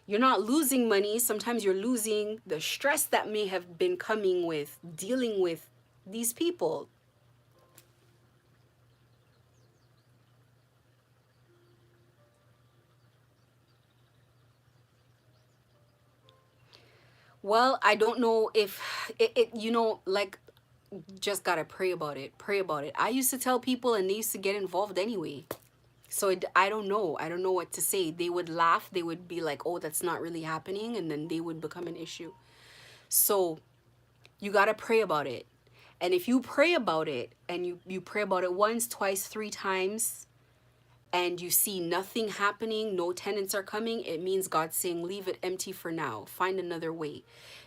You're not losing money. Sometimes you're losing the stress that may have been coming with dealing with these people. Well, I don't know if like, just gotta pray about it. Pray about it. I used to tell people and they used to get involved anyway. So I don't know. I don't know what to say. They would laugh. They would be like, oh, that's not really happening. And then they would become an issue. So you gotta pray about it. And if you pray about it and you pray about it once, twice, 3 times, and you see nothing happening, no tenants are coming, it means God's saying, leave it empty for now. Find another way.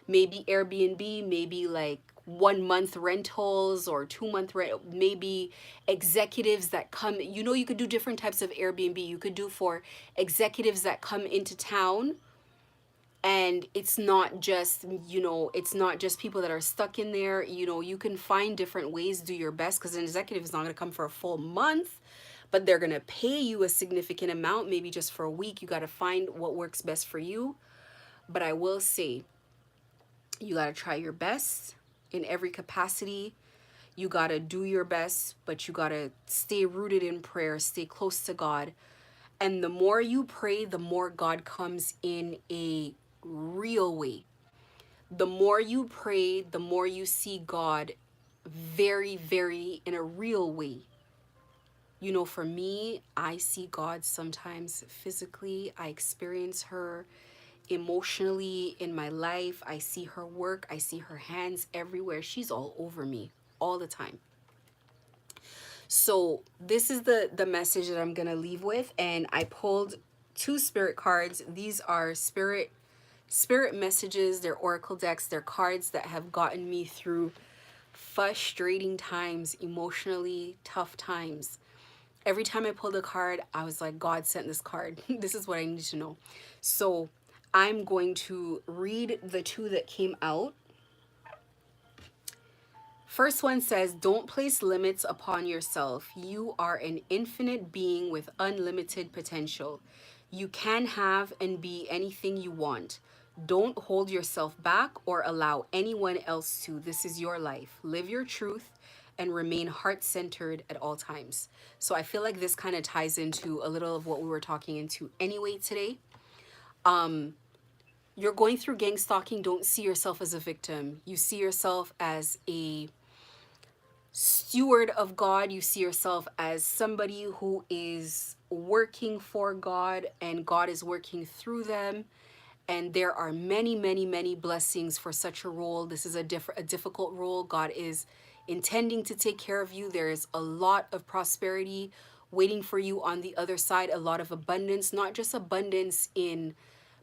Maybe Airbnb, maybe like 1 month rentals or 2 month rent, maybe executives that come. You could do different types of Airbnb. You could do for executives that come into town. And it's not just people that are stuck in there. You can find different ways, do your best, because an executive is not going to come for a full month, but they're going to pay you a significant amount, maybe just for a week. You got to find what works best for you. But I will say, you got to try your best in every capacity. You got to do your best, but you got to stay rooted in prayer, stay close to God. And the more you pray, the more God comes in a real way. The more you pray, the more you see God very, very in a real way. For me, I see God sometimes physically. I experience her emotionally in my life. I see her work. I see her hands everywhere. She's all over me all the time. So this is the message that I'm going to leave with. And I pulled 2 spirit cards. These are spirit spirit messages, they're oracle decks, they're cards that have gotten me through frustrating times, emotionally tough times. Every time I pulled a card, I was like, God sent this card. This is what I need to know. So I'm going to read the two that came out. First one says, don't place limits upon yourself. You are an infinite being with unlimited potential. You can have and be anything you want. Don't hold yourself back or allow anyone else to. This is your life. Live your truth and remain heart-centered at all times. So I feel like this kind of ties into a little of what we were talking into anyway today. You're going through gang stalking. Don't see yourself as a victim. You see yourself as a steward of God. You see yourself as somebody who is working for God and God is working through them. And there are many, many, many blessings for such a role. This is a difficult role. God is intending to take care of you. There is a lot of prosperity waiting for you on the other side, a lot of abundance, not just abundance in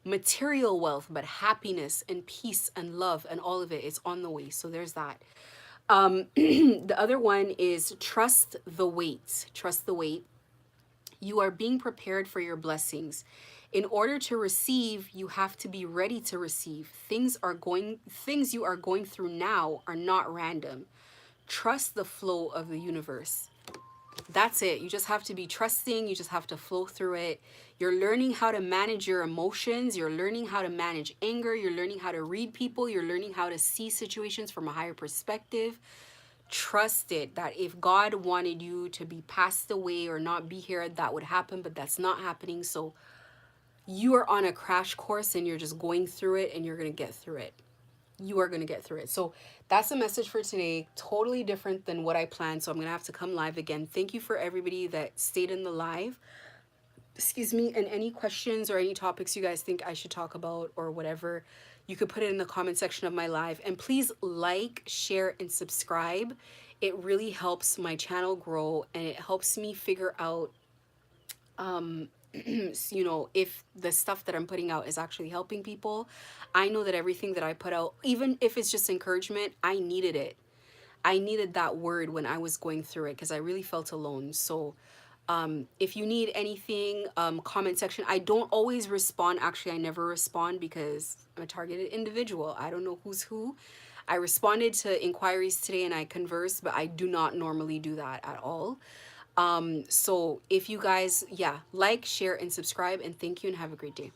material wealth, but happiness and peace and love and all of it is on the way. So there's that. The other one is trust the wait. Trust the wait. You are being prepared for your blessings. In order to receive, you have to be ready to receive. Things you are going through now are not random. Trust the flow of the universe. That's it. You just have to be trusting. You just have to flow through it. You're learning how to manage your emotions. You're learning how to manage anger. You're learning how to read people. You're learning how to see situations from a higher perspective. Trust it that if God wanted you to be passed away or not be here, that would happen, but that's not happening. So you are on a crash course and you're just going through it and you're going to get through it. You are going to get through it. So that's the message for today. Totally different than what I planned. So I'm going to have to come live again. Thank you for everybody that stayed in the live. Excuse me. And any questions or any topics you guys think I should talk about or whatever, you could put it in the comment section of my live. And please like, share, and subscribe. It really helps my channel grow and it helps me figure out you know, if the stuff that I'm putting out is actually helping people. I know that everything that I put out, even if it's just encouragement, I needed it. I needed that word when I was going through it because I really felt alone. So if you need anything, comment section. I don't always respond. Actually, I never respond because I'm a targeted individual. I don't know who's who. I responded to inquiries today and I conversed, but I do not normally do that at all. So if you guys, yeah, like, share, and subscribe, and thank you and have a great day.